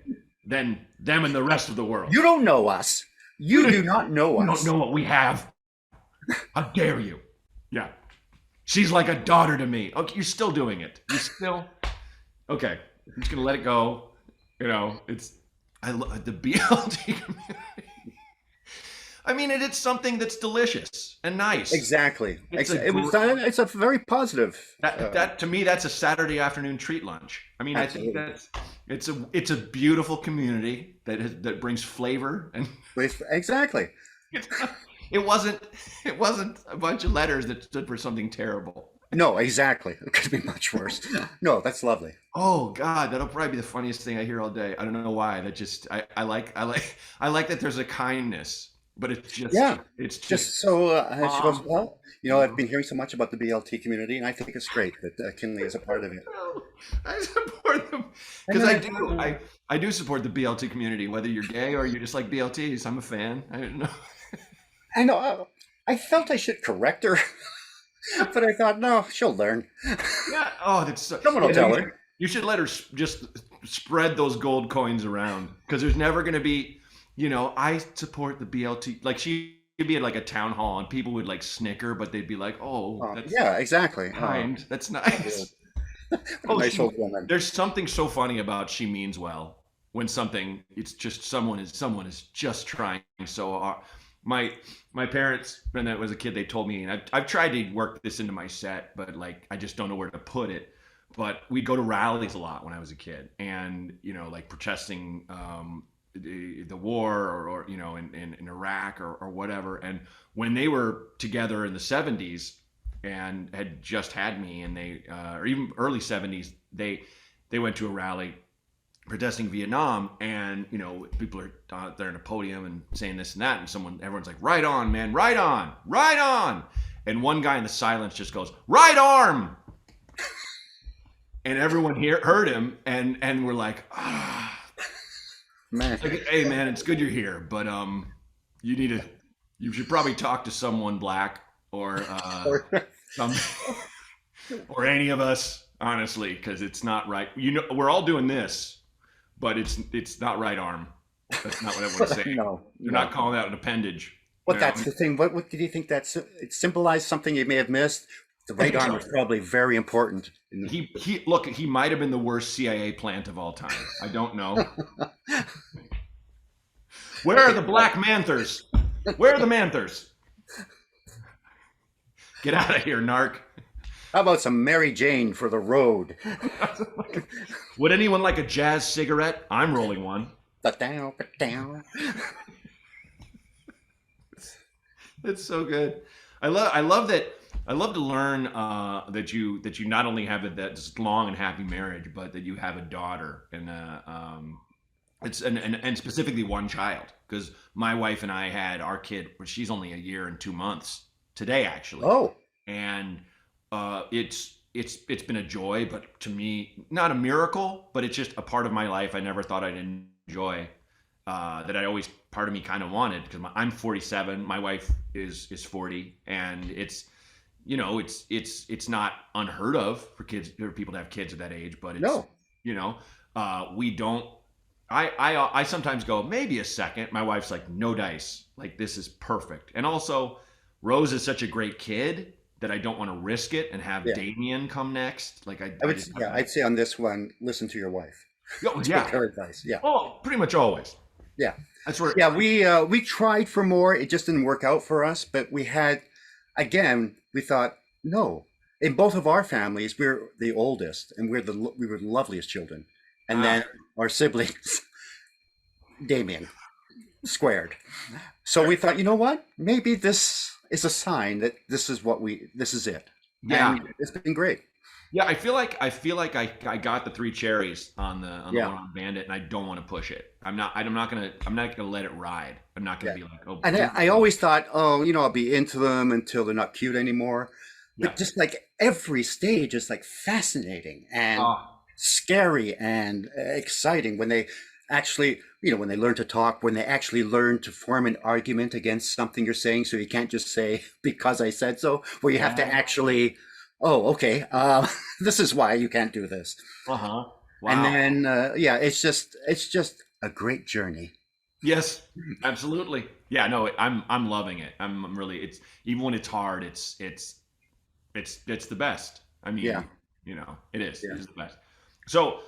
than them and the rest of the world. You don't know us. You do not know You us. don't know what we have. How dare you? Yeah. She's like a daughter to me. Okay, you're still doing it. You still, okay. I'm just going to let it go. I love the BLT community. I mean, it's something that's delicious and nice. Exactly. It's It's a very positive. That to me, that's a Saturday afternoon treat lunch. I mean, Absolutely. I think it's a beautiful community that brings flavor, and Exactly. it wasn't a bunch of letters that stood for something terrible. No, exactly. It could be much worse. No, that's lovely. Oh God, that'll probably be the funniest thing I hear all day. I don't know why. That just I like that there's a kindness but it's just Yeah. it's just Just so she goes, mom. well, You I've know. been hearing so much about the BLT community, and I think it's great that Kinley is a part of it. No, I support them And because then I do. I do support the BLT community, whether you're gay or you just like BLTs. I'm a fan. I don't know. I know I felt I should correct her, but I thought, no, she'll learn. Yeah. Oh, that's Someone will yeah. No, tell her. you should let her just spread those gold coins around because there's never going to be. I support the BLT. Like she could be at like a town hall and people would like snicker, but they'd be like, "Oh, that's Yeah, exactly. kind. That's Good. nice." What a Oh, nice old woman. there's something so funny about she means well when something it's just someone is just trying so hard. My parents when I was a kid they told me and I've tried to work this into my set but like I just don't know where to put it. But we'd go to rallies a lot when I was a kid and like protesting the war or in Iraq or whatever. And when they were together in the 70s and had just had me and they or even early 70s they went to a rally protesting Vietnam and people are there in a podium and saying this and that and everyone's like right on man right on and one guy in the silence just goes right arm and everyone here heard him and we're like Man. like, hey man it's good you're here but you should probably talk to someone black or some or any of us honestly because it's not right we're all doing this but it's not right arm that's not what everyone's saying. No, They're no. not calling that an appendage. But that's the thing. What did you think it symbolized something you may have missed? The right arm is probably very important. He might have been the worst CIA plant of all time. I don't know. Where are the Black Manthers? Where are the Manthers? Get out of here, narc. How about some Mary Jane for the road? Would anyone like a jazz cigarette? I'm rolling one. Ba-down. It's so good. I love that. I love to learn that you not only have that long and happy marriage, but that you have a daughter and it's and specifically one child because my wife and I had our kid. She's only a year and 2 months today, actually. Oh, And it's been a joy, but to me, not a miracle, but it's just a part of my life I never thought I'd enjoy. That I always part of me kind of wanted because I'm 47, my wife is 40, and it's not unheard of for people to have kids at that age, but it's no. We don't. I sometimes go maybe a second. My wife's like no dice, like this is perfect, and also Rose is such a great kid that I don't want to risk it and have Damien come next. Like I'd say on this one, listen to your wife. Oh, Take her advice. Yeah. Oh, pretty much always. Yeah. That's where. Yeah, we tried for more. It just didn't work out for us. But we thought, no. In both of our families, we're the oldest, and we were the loveliest children. And then our siblings, Damien, squared. So we thought, you know what? Maybe this is a sign that this is it. Yeah. And it's been great. Yeah, I feel like I got the three cherries on the one on Bandit, and I don't want to push it. I'm not gonna let it ride. I'm not gonna be like, oh. And I always thought, I'll be into them until they're not cute anymore. But just like every stage is like fascinating and scary and exciting when they actually, when they learn to talk, when they actually learn to form an argument against something you're saying. So you can't just say because I said so, where you have to actually. Oh, okay. This is why you can't do this. Wow. And then, it's just a great journey. Yes, absolutely. Yeah, no, I'm loving it. I'm really. It's even when it's hard. It's the best. I mean, it is. Yeah. It is the best. So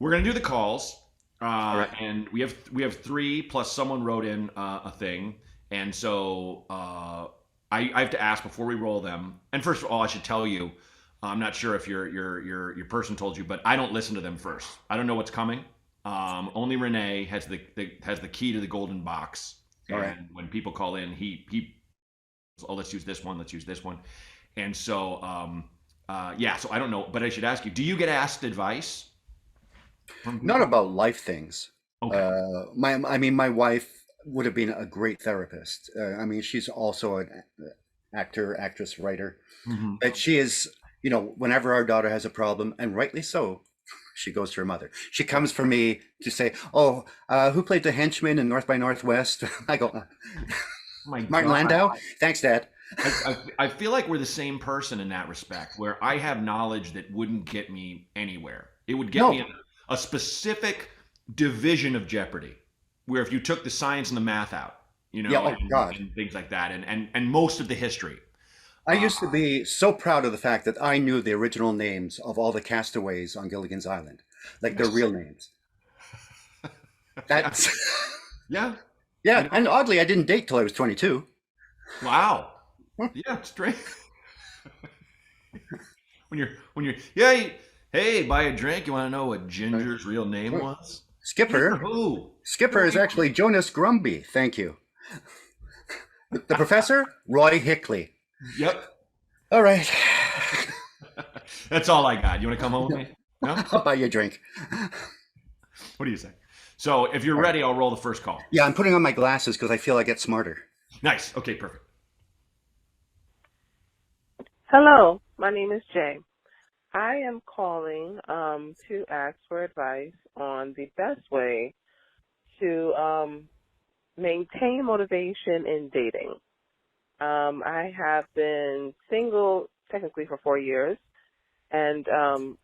we're gonna do the calls, right. and we have 3 plus someone wrote in a thing, and so. I have to ask before we roll them. And first of all, I should tell you, I'm not sure if your person told you, but I don't listen to them first. I don't know what's coming. Only Renee has the key to the golden box. All and right. when people call in, he let's use this one. Let's use this one. And so so I don't know, but I should ask you, do you get asked advice? Not about life things. Okay. My wife would have been a great therapist. I mean, she's also an actor, actress, writer, Hmm. but she is, whenever our daughter has a problem, and rightly so, she goes to her mother. She comes for me to say, "Oh, who played the henchman in North by Northwest?" I go, My "Martin God. Landau." Thanks, Dad. I feel like we're the same person in that respect, where I have knowledge that wouldn't get me anywhere. It would get me No, a specific division of Jeopardy, where if you took the science and the math out, yeah. Oh God, and things like that, and most of the history. I Uh, used to be so proud of the fact that I knew the original names of all the castaways on Gilligan's Island, like their yes. real names. Yeah. That's Yeah. You yeah. know. And oddly, I didn't date till I was 22. Wow. Yeah. Straight. When you're hey, buy a drink. You want to know what Ginger's real name was? Ginger Skipper, who? Get Skipper is away from actually me. Jonas Grumby. Thank you. The professor, Roy Hickley. Yep. All right. That's all I got. You want to come home with me? No? I'll buy you a drink. What do you say? So if you're All right. ready, I'll roll the first call. Yeah, I'm putting on my glasses because I feel I get smarter. Nice. Okay, perfect. Hello, my name is Jay. I am calling to ask for advice on the best way to maintain motivation in dating. I have been single technically for 4 years and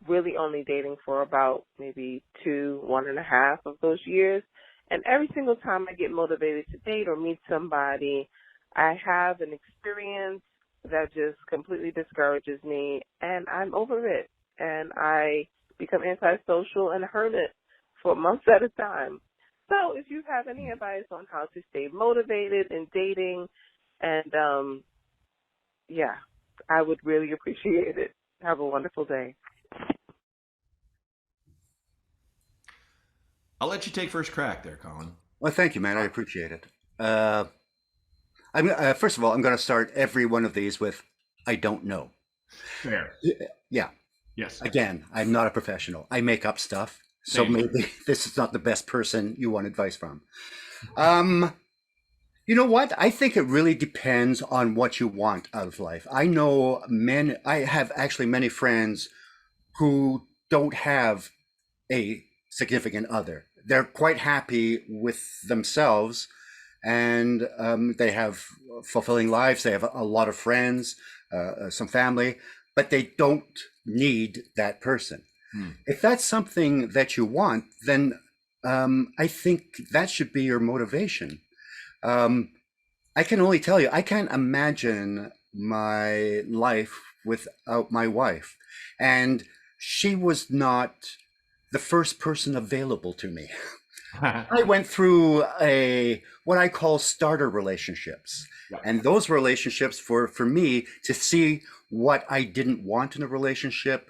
really only dating for about maybe 1.5 of those years. And every single time I get motivated to date or meet somebody, I have an experience that just completely discourages me, and I'm over it. And I become antisocial and hermit for months at a time. So if you have any advice on how to stay motivated in dating, and yeah, I would really appreciate it. Have a wonderful day. I'll let you take first crack there, Colin. Well, thank you, man. I appreciate it. First of all, I'm going to start every one of these with, I don't know. Fair. Yeah. Yes. Again, I'm not a professional. I make up stuff. So Same. maybe this is not the best person you want advice from. You know what? I think it really depends on what you want out of life. I have actually many friends who don't have a significant other. They're quite happy with themselves, and they have fulfilling lives. They have a lot of friends, some family, but they don't need that person. Hmm. If that's something that you want, then I think that should be your motivation. Um, I can only tell you, I can't imagine my life without my wife. And she was not the first person available to me. I went through what I call starter relationships. Yeah. And those relationships for me to see what I didn't want in a relationship,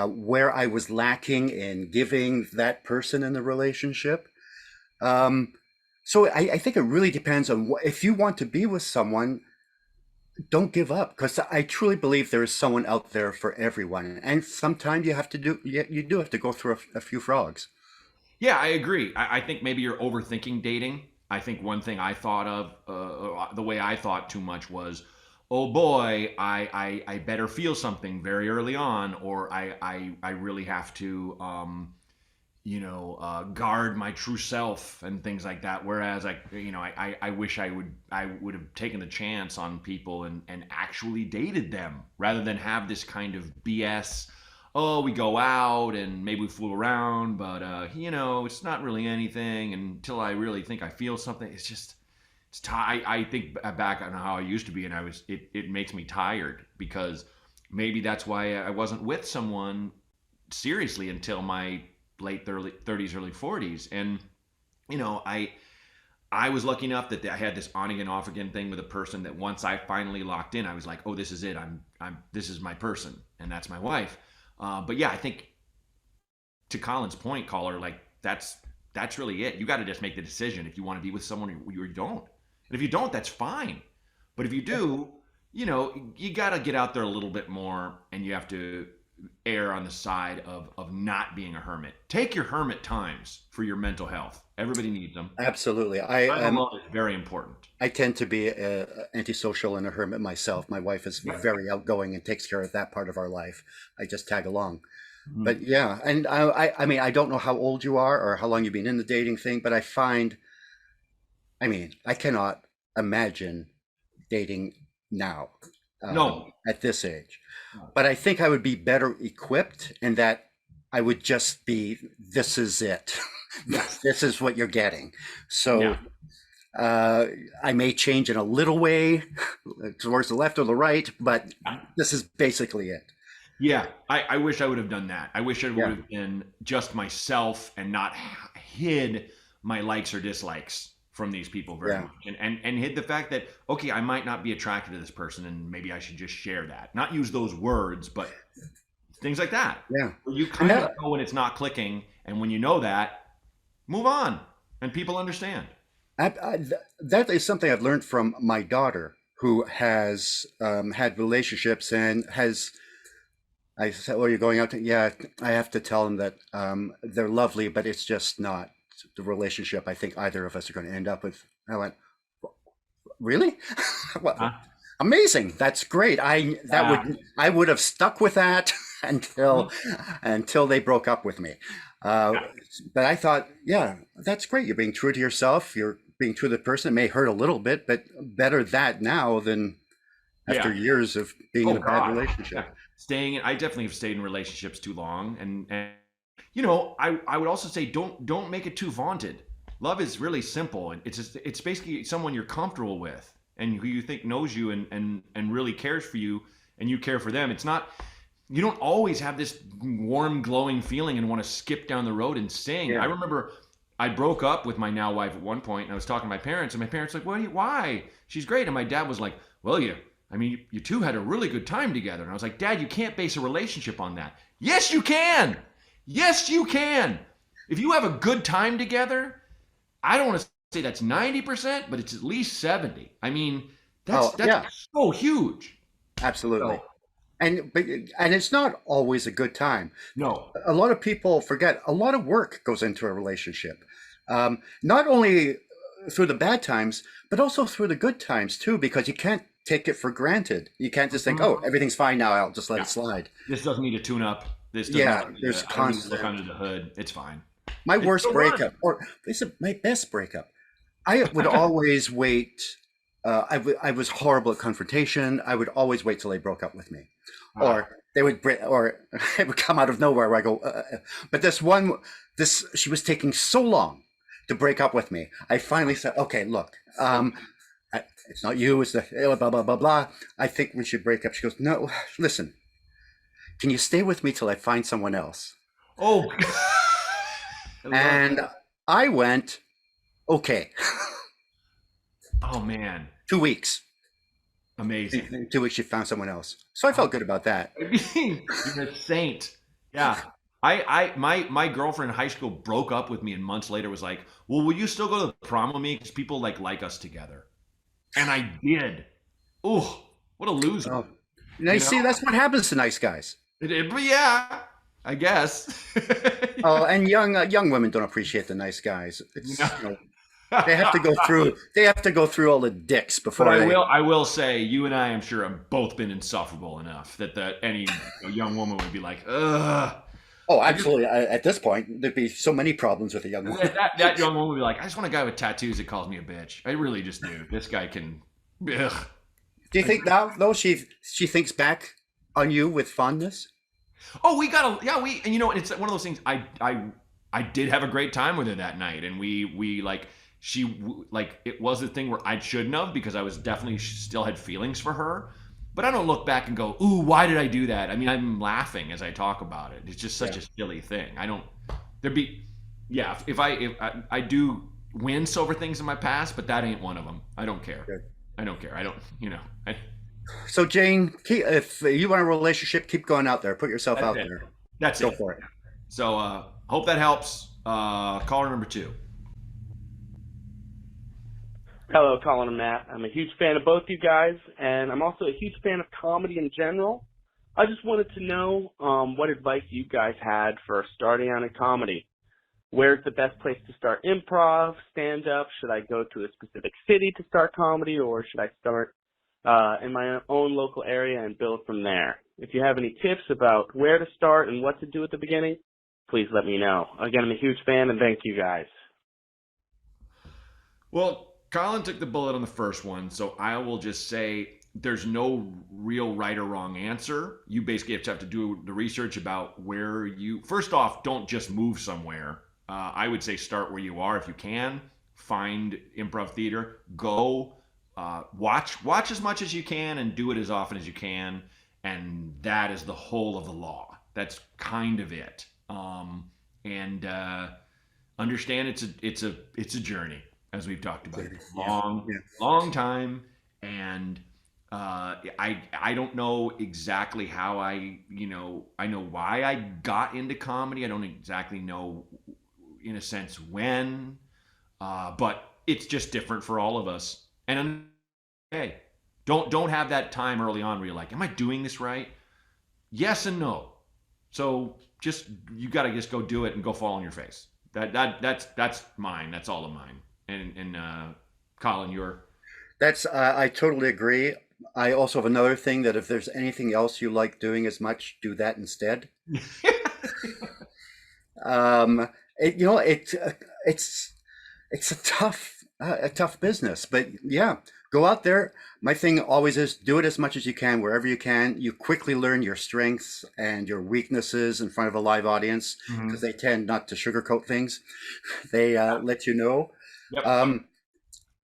where I was lacking in giving that person in the relationship. So I think it really depends on if you want to be with someone, don't give up, because I truly believe there is someone out there for everyone. And sometimes you do have to go through a few frogs. Yeah, I agree. I think maybe you're overthinking dating. I think one thing I thought of, the way I thought too much was, oh boy, I better feel something very early on, or I really have to, guard my true self and things like that. Whereas I wish I would have taken the chance on people and actually dated them rather than have this kind of BS. Oh, we go out and maybe we fool around, but it's not really anything until I really think I feel something. It's just, I think back on how I used to be, and it makes me tired because maybe that's why I wasn't with someone seriously until my late 30s, early 40s. And, I was lucky enough that I had this on again, off again thing with a person that once I finally locked in, I was like, oh, this is it. This is my person, and that's my wife. But yeah, I think to Colin's point, caller, like that's really it. You got to just make the decision if you want to be with someone or you don't. And if you don't, that's fine. But if you do, you got to get out there a little bit more, and you have to err on the side of not being a hermit. Take your hermit times for your mental health. Everybody needs them. Absolutely. Time alone is very important. I tend to be antisocial and a hermit myself. My wife is very outgoing and takes care of that part of our life. I just tag along. Mhm. But yeah, and I mean, I don't know how old you are or how long you've been in the dating thing, but I cannot imagine dating now, No. at this age. But I think I would be better equipped in that I would just be, this is it. Yes. This is what you're getting. So Yeah. I may change in a little way towards the left or the right, but this is basically it. Yeah, I wish I would have done that. I wish I would Yeah. have been just myself and not hid my likes or dislikes from these people very Yeah. much, and hid the fact that, okay, I might not be attracted to this person, and maybe I should just share that. Not use those words, but things like that. Yeah. Where you kind of know when it's not clicking, and when you know that, move on, and people understand. That is something I've learned from my daughter, who has had relationships and has. I said, "Well, you're going out to?" Yeah, I have to tell them that they're lovely, but it's just not the relationship I think either of us are going to end up with. I went, "Really? Well, Huh? amazing! That's great. I would have stuck with that until they broke up with me. But I thought, yeah, that's great. You're being true to yourself. You're being true to the person. It may hurt a little bit, but better that now than after Yeah. years of being in a bad God. relationship. Yeah. I definitely have stayed in relationships too long, and I would also say don't make it too vaunted. Love is really simple, and it's basically someone you're comfortable with and who you think knows you and really cares for you, and you care for them. It's not, you don't always have this warm, glowing feeling and want to skip down the road and sing. Yeah. I remember I broke up with my now wife at one point, and I was talking to my parents, and my parents were like, why? She's great. And my dad was like, well, you two had a really good time together. And I was like, Dad, you can't base a relationship on that. Yes, you can. Yes, you can. If you have a good time together, I don't want to say that's 90%, but it's at least 70. I mean, that's so huge. Absolutely. So, And it's not always a good time. no. A lot of people forget a lot of work goes into a relationship, not only through the bad times, but also through the good times too, because you can't take it for granted. You can't just think, oh, everything's fine now, I'll just let it slide. This doesn't need a tune-up. This doesn't need there's I don't need to constant. look under the hood. It's fine. My worst so breakup, or this is my best breakup, I would always wait. I was horrible at confrontation. I would always wait till they broke up with me, or they would or it would come out of nowhere where I go. But she was taking so long to break up with me. I finally said, okay, look, it's not you. It's the blah blah blah blah. I think we should break up. She goes, no, listen. Can you stay with me till I find someone else? Oh. And I went, okay. Oh man. 2 weeks. Amazing. In 2 weeks, she found someone else. So I felt good about that. I mean, you're a saint. Yeah. My girlfriend in high school broke up with me, and months later was like, well, will you still go to the prom with me? Because people like us together. And I did. Oh, what a loser. Oh. Now you see, that's what happens to nice guys. But yeah, I guess. Oh, and young women don't appreciate the nice guys. It's, they have to go through all the dicks before. But I will say, you and I, I'm sure, have both been insufferable enough that any young woman would be like, ugh. Oh, absolutely. At this point, there'd be so many problems with a young woman. That young woman would be like, I just want a guy with tattoos that calls me a bitch. I really just do. This guy can. Ugh. Do you think now, though, she thinks back on you with fondness? Oh, and it's one of those things. I did have a great time with her that night, and we it was a thing where I shouldn't have, because I was definitely still had feelings for her. But I don't look back and go, ooh, why did I do that? I mean, I'm laughing as I talk about it. It's just such a silly thing. If I do wince over things in my past, but that ain't one of them. I don't care. Good. I don't care. So Jane, if you want a relationship, keep going out there. Put yourself out there. That's Go it. for it. So hope that helps. Caller number 2. Hello, Colin and Matt. I'm a huge fan of both you guys, and I'm also a huge fan of comedy in general. I just wanted to know what advice you guys had for starting out in comedy. Where's the best place to start improv, stand-up? Should I go to a specific city to start comedy, or should I start in my own local area and build from there? If you have any tips about where to start and what to do at the beginning, please let me know. Again, I'm a huge fan, and thank you guys. Well, Colin took the bullet on the first one, so I will just say there's no real right or wrong answer. You basically have to do the research about where you. First off, don't just move somewhere. I would say start where you are if you can. Find improv theater. Go watch as much as you can and do it as often as you can. And that is the whole of the law. That's kind of it. And understand it's a journey, as we've talked about. Long time. And I don't know exactly how I know why I got into comedy. I don't exactly know, in a sense, when, but it's just different for all of us. And hey, don't have that time early on where you're like, am I doing this right? Yes and no. So you got to just go do it and go fall on your face. That's mine. That's all of mine. And Colin, I totally agree. I also have another thing that if there's anything else you like doing as much, do that instead. It's a tough business, but yeah, go out there. My thing always is do it as much as you can, wherever you can. You quickly learn your strengths and your weaknesses in front of a live audience because they tend not to sugarcoat things. They let you know. Yep.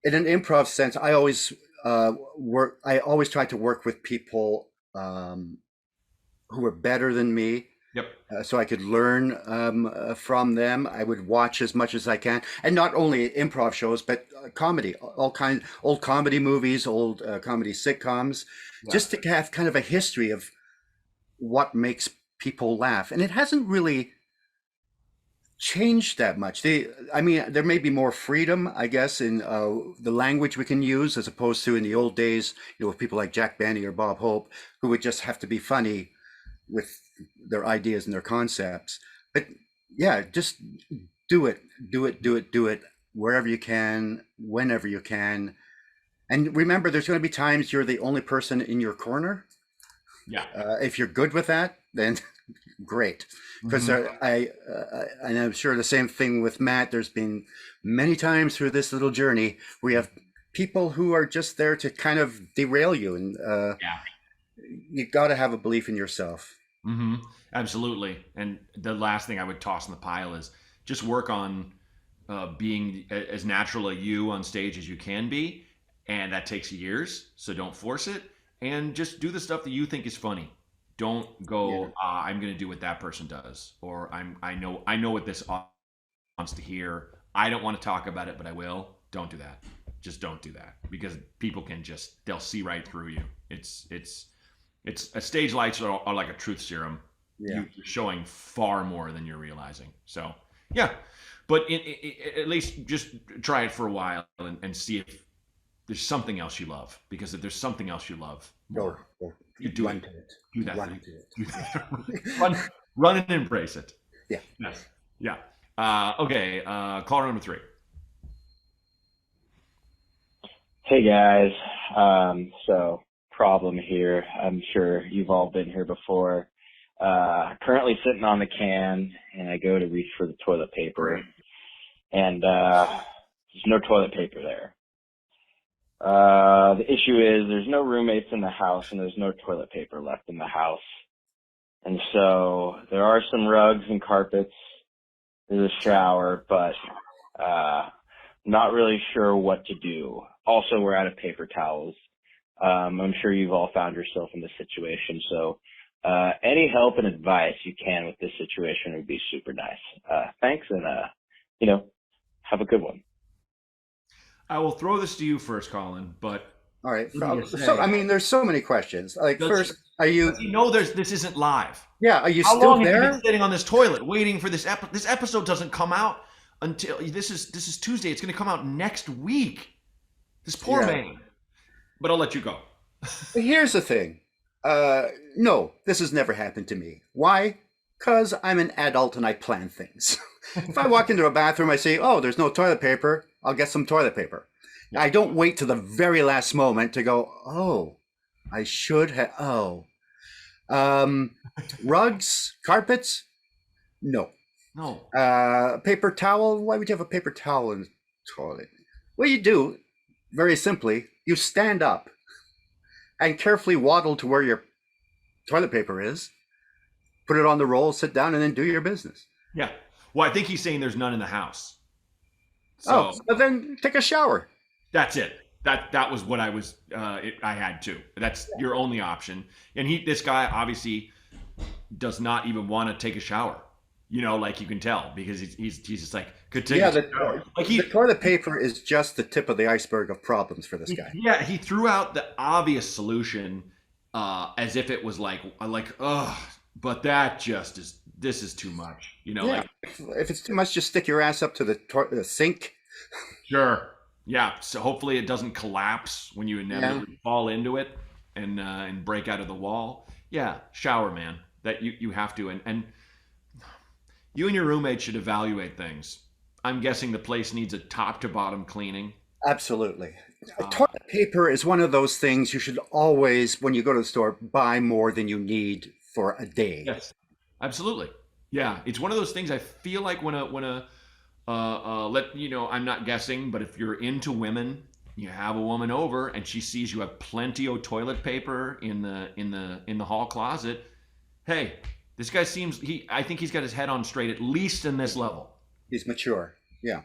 In an improv sense, I always try to work with people who are better than me. Yep. So I could learn from them. I would watch as much as I can, and not only improv shows, but comedy, old comedy movies, old comedy sitcoms, just to have kind of a history of what makes people laugh. And it hasn't really changed that much. There may be more freedom, I guess, in the language we can use as opposed to in the old days, with people like Jack Benny or Bob Hope, who would just have to be funny with their ideas and their concepts. But yeah, just do it wherever you can, whenever you can. And remember, there's going to be times you're the only person in your corner. Yeah. If you're good with that, then great. Because and I'm sure the same thing with Matt. There's been many times through this little journey where you have people who are just there to kind of derail you. And you got to have a belief in yourself. Mm-hmm. Absolutely. And the last thing I would toss in the pile is just work on being as natural a you on stage as you can be. And that takes years. So don't force it. And just do the stuff that you think is funny. Don't go, I'm going to do what that person does. Or I know what this audience wants to hear. I don't want to talk about it, but I will. Don't do that. Just don't do that. Because people they'll see right through you. It's stage lights are like a truth serum. Yeah. You're showing far more than you're realizing. So, yeah. But at least just try it for a while and see if there's something else you love. Because if there's something else you love, you do it. Do that. Do that. Run and embrace it. Yeah. Yes. Yeah. Okay. Caller number 3. Hey guys. So problem here. I'm sure you've all been here before. Currently sitting on the can, and I go to reach for the toilet paper, and there's no toilet paper there. The issue is there's no roommates in the house, and there's no toilet paper left in the house. And so there are some rugs and carpets. There's a shower, but not really sure what to do. Also, we're out of paper towels. I'm sure you've all found yourself in this situation. So any help and advice you can with this situation would be super nice. Thanks, and have a good one. I will throw this to you first, Colin, but all right. So there's so many questions. Like, first, are you? You know, this isn't live. Yeah. Are you How still long there? have you been sitting on this toilet waiting for this episode? This episode doesn't come out until this is Tuesday. It's going to come out next week. This poor man. But I'll let you go. But here's the thing. No, this has never happened to me. Why? Because I'm an adult and I plan things. If I walk into a bathroom, I say, oh, there's no toilet paper, I'll get some toilet paper. I don't wait to the very last moment to go, oh, I should have, oh. Rugs, carpets? No. No. Paper towel? Why would you have a paper towel in the toilet? What you do, very simply, you stand up and carefully waddle to where your toilet paper is, put it on the roll, sit down, and then do your business. Yeah. Well, I think he's saying there's none in the house. So but then take a shower. that's it. That was what I had to. That's your only option. And this guy obviously does not even want to take a shower. Like you can tell, because he's just like, could take a shower. Like the toilet paper is just the tip of the iceberg of problems for this guy. Yeah, he threw out the obvious solution as if it was like, but this is too much. Like, if it's too much, just stick your ass up to the sink. Sure. Yeah. So hopefully it doesn't collapse when you inevitably fall into it and break out of the wall. Yeah. Shower, man. That you have to. And you and your roommate should evaluate things. I'm guessing the place needs a top to bottom cleaning. Absolutely. Toilet paper is one of those things you should always, when you go to the store, buy more than you need for a day. Yes. Absolutely. Yeah. It's one of those things I feel like when I'm not guessing, but if you're into women, you have a woman over and she sees you have plenty of toilet paper in the hall closet. Hey, this guy I think he's got his head on straight, at least in this level. He's mature. Yeah.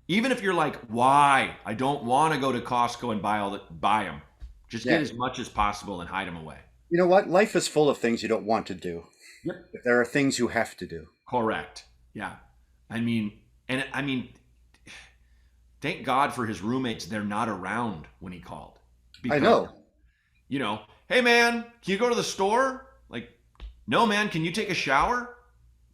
Even if you're like, why? I don't want to go to Costco and buy them. Just get as much as possible and hide them away. You know what? Life is full of things you don't want to do. Yep. There are things you have to do. Correct. Yeah. I mean, thank God for his roommates. They're not around when he called. Because, I know. Hey man, can you go to the store? Like, no man, can you take a shower?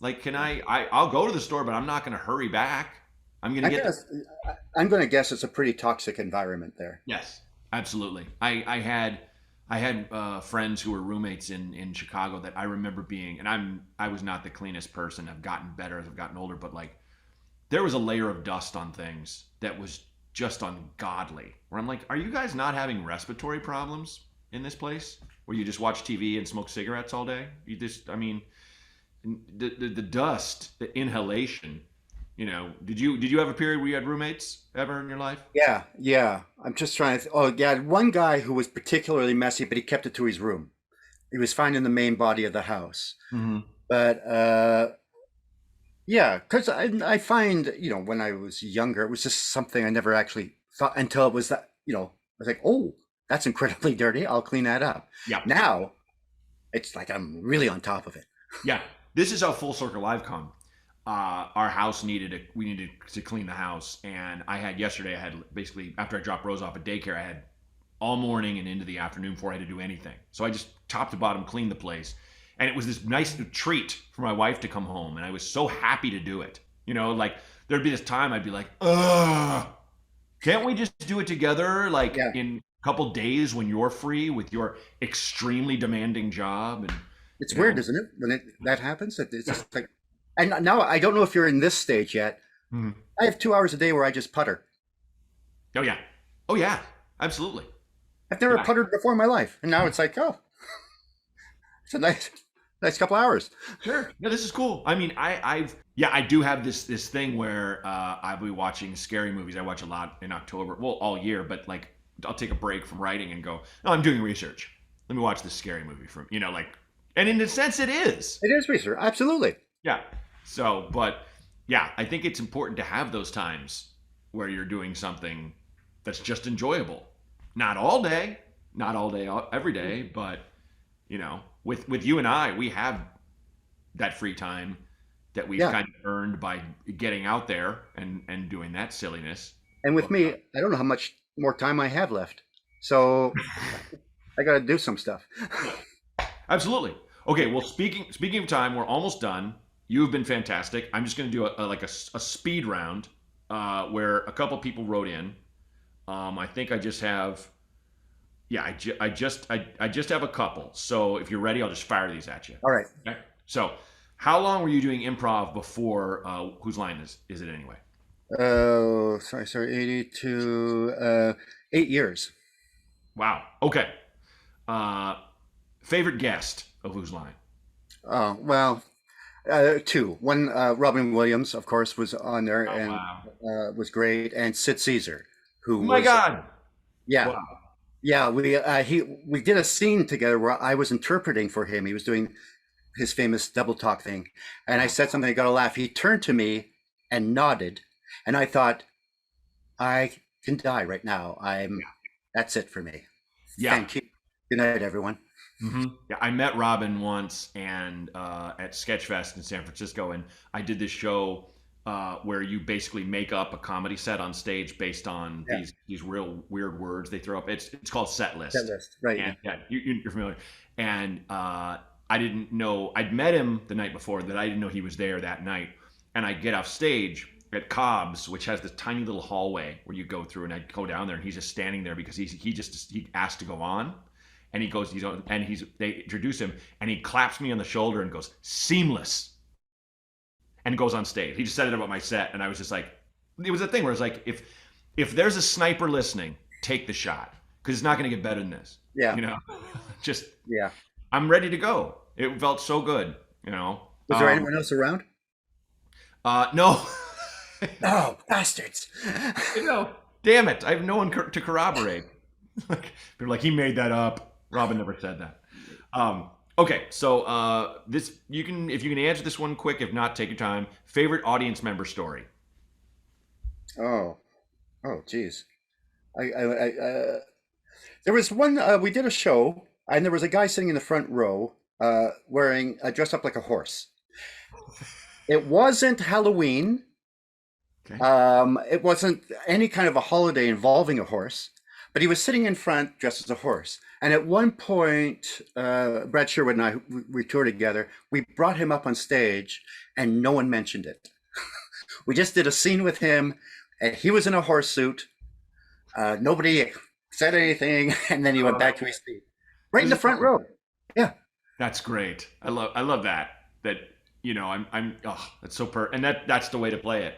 Like, can I'll go to the store, but I'm not going to hurry back. I'm going to guess it's a pretty toxic environment there. Yes, absolutely. I had friends who were roommates in Chicago that I remember being, and I was not the cleanest person. I've gotten better as I've gotten older, but like there was a layer of dust on things that was just ungodly. Where I'm like, are you guys not having respiratory problems in this place? Where you just watch TV and smoke cigarettes all day? The dust, the inhalation. Did you have a period where you had roommates ever in your life? Yeah. I'm just trying to. One guy who was particularly messy, but he kept it to his room. He was fine in the main body of the house. Mm-hmm. But because I find when I was younger, it was just something I never actually thought until it was that I was like, oh, that's incredibly dirty. I'll clean that up. Yeah. Now, it's like I'm really on top of it. Yeah. This is how full circle I've come. Our house we needed to clean the house, and I had basically after I dropped Rose off at daycare, I had all morning and into the afternoon before I had to do anything. So I just top to bottom cleaned the place, and it was this nice treat for my wife to come home, and I was so happy to do it. Like there'd be this time I'd be like, can't we just do it together? Like in a couple days when you're free with your extremely demanding job. And it's weird, isn't it, when that happens? It's just like. And now I don't know if you're in this stage yet. Mm-hmm. I have 2 hours a day where I just putter. Oh yeah, absolutely. I've never puttered before in my life, and now it's like, it's a nice couple hours. Sure, yeah, this is cool. I mean, I do have this thing where I'll be watching scary movies. I watch a lot in October, well, all year, but like I'll take a break from writing and go, no, I'm doing research. Let me watch this scary movie from and in a sense, it is. It is research, absolutely. Yeah. So, but yeah, I think it's important to have those times where you're doing something that's just enjoyable. Not all day, every day, but with you and I, we have that free time that we've kind of earned by getting out there and doing that silliness. And with me, I don't know how much more time I have left. So I got to do some stuff. Absolutely. Okay. Well, speaking of time, we're almost done. You've been fantastic. I'm just going to do a speed round where a couple people wrote in. I think I just have Yeah, I just have a couple. So if you're ready, I'll just fire these at you. All right. Okay. So, how long were you doing improv before? Whose line is it anyway? Oh, sorry. 82, 8 years. Wow. Okay. Uh, favorite guest of whose line? Oh, well, two. One, Robin Williams, of course, was on there Oh and wow. was great, and Sid Caesar, who Oh my was, God. yeah, Wow. yeah. We did a scene together where I was interpreting for him. He was doing his famous double talk thing, and I said something, I got a laugh. He turned to me and nodded, and I thought, I can die right now. That's it for me. Yeah. Thank you. Good night, everyone. Yeah, I met Robin once and at Sketchfest in San Francisco, and I did this show where you basically make up a comedy set on stage based on Yeah. these real weird words they throw up. It's called set That list, list, right? and yeah, you're familiar. And I didn't know I'd met him the night before that I didn't know he was there that night. And I get off stage at Cobb's, which has this tiny little hallway where you go through, and I go down there, and he's just standing there because he asked to go on. And he goes, they introduce him, and he claps me on the shoulder and goes, seamless, and goes on stage. He just said it about my set, and I was just like, it was a thing where it's like, if there's a sniper listening, take the shot, because it's not going to get better than this. Yeah. You know, just Yeah. I'm ready to go. It felt so good. You know. Was there anyone else around? No. Oh, bastards! No. Damn it! I have no one to corroborate. People are like, he made that up. Robin never said that. Okay, so this if you can answer this one quick. If not, take your time. Favorite audience member story. Oh, geez. There was one. We did a show, and there was a guy sitting in the front row, wearing dressed up like a horse. It wasn't Halloween. Okay. It wasn't any kind of a holiday involving a horse, but he was sitting in front dressed as a horse. And at one point, Brad Sherwood and I, we toured together. We brought him up on stage, and no one mentioned it. We just did a scene with him, and he was in a horse suit. Nobody said anything, and then he went back to his seat, right in the front row. Yeah, That's great. I love that. That that's so and that's the way to play it.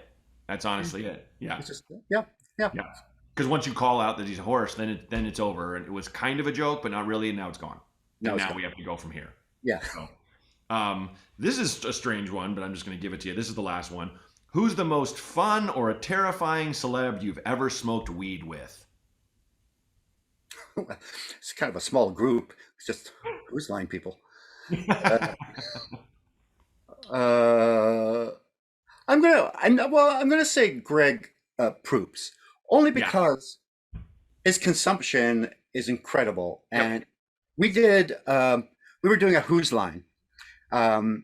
That's honestly it. Yeah. it's just yeah. Yeah. Because once you call out that he's a horse, then it's over. And it was kind of a joke, but not really. And now it's gone. Now And it's now gone. we have to go from here. Yeah. So, this is a strange one, but I'm just going to give it to you. This is the last one. Who's the most fun or a terrifying celeb you've ever smoked weed with? It's kind of a small group. It's just cruise line people. Uh, I'm gonna say Greg Proops, only Yeah. because his consumption is incredible. Yep. And we did we were doing a Who's line, and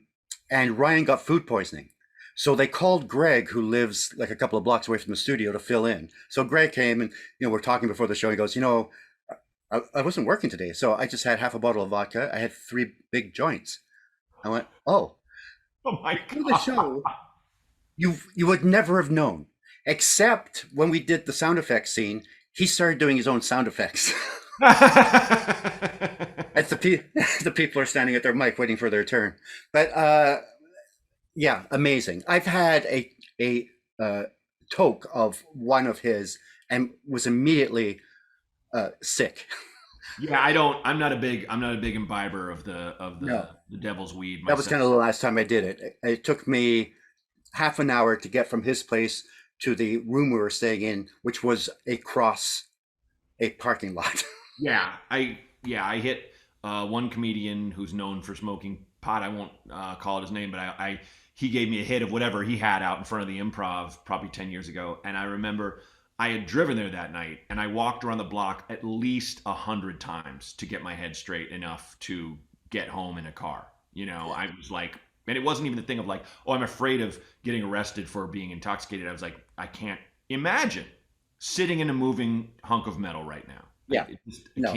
Ryan got food poisoning. So they called Greg, who lives like a couple of blocks away from the studio, to fill in. So Greg came, and we're talking before the show. He goes, I wasn't working today, so I just had half a bottle of vodka. I had 3 big joints. I went, oh, Oh my through the God. show, you would never have known, except when we did the sound effects scene, he started doing his own sound effects. As the people are standing at their mic waiting for their turn. But yeah, amazing. I've had a toke of one of his and was immediately sick. Yeah, I'm not a big imbiber of No. the devil's weed. That was myself. kind of the last time I did it. It took me half an hour to get from his place to the room we were staying in, which was across a parking lot. Yeah, I hit one comedian who's known for smoking pot. I won't call it his name, but he gave me a hit of whatever he had out in front of the Improv probably 10 years ago, and I remember I had driven there that night, and I walked around the block at least 100 times to get my head straight enough to get home in a car. I was like, and it wasn't even the thing of like, oh, I'm afraid of getting arrested for being intoxicated. I was like, I can't imagine sitting in a moving hunk of metal right now. Yeah. No.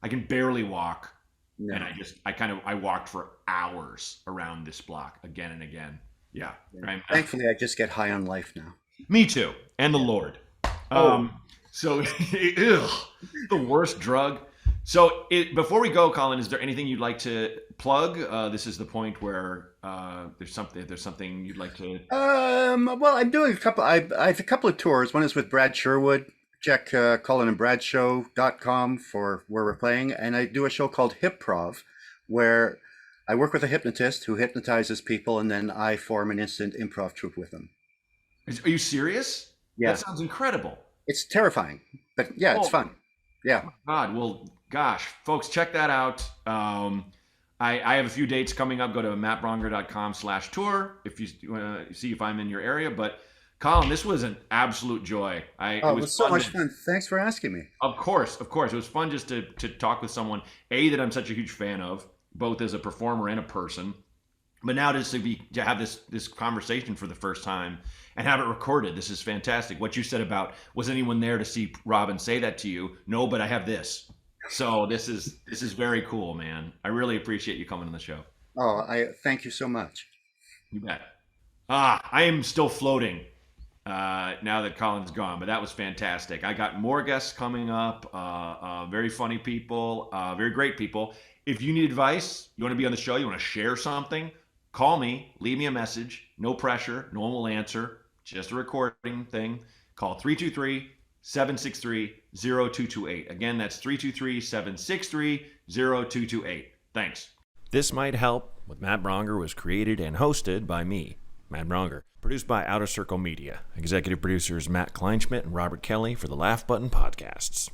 I can barely walk. No. And I walked for hours around this block again and again. Yeah. Right. Thankfully, I just get high on life now. Me too. And the Lord. Oh. So, ugh, the worst drug. So, before we go, Colin, is there anything you'd like to plug? This is the point where there's something you'd like to. Well, I'm doing a couple. I have a couple of tours. One is with Brad Sherwood. Check colinandbradshow.com for where we're playing, and I do a show called Hipprov, where I work with a hypnotist who hypnotizes people, and then I form an instant improv troupe with them. Are you serious? Yeah, That sounds incredible. it's terrifying, but yeah, it's fun. Yeah. God, well, gosh, folks, check that out. I have a few dates coming up. Go to mattbraunger.com/tour if you see if I'm in your area. But Colin, this was an absolute joy. It was so much fun. Thanks for asking me. Of course. It was fun just to talk with someone, that I'm such a huge fan of, both as a performer and a person. But now to have this conversation for the first time and have it recorded. This is fantastic. What you said about, was anyone there to see Robin say that to you? No, but I have this. So this is very cool, man. I really appreciate you coming on the show. Oh, I thank you so much. You bet. I am still floating now that Colin's gone, but that was fantastic. I got more guests coming up, very funny people, very great people. If you need advice, you want to be on the show, you want to share something, call me, leave me a message. No pressure. No one will answer. Just a recording thing. Call 323-763-0228. Again, that's 323-763-0228. Thanks. This Might Help with Matt Braunger was created and hosted by me, Matt Braunger. Produced by Outer Circle Media. Executive producers Matt Kleinschmidt and Robert Kelly for the Laugh Button Podcasts.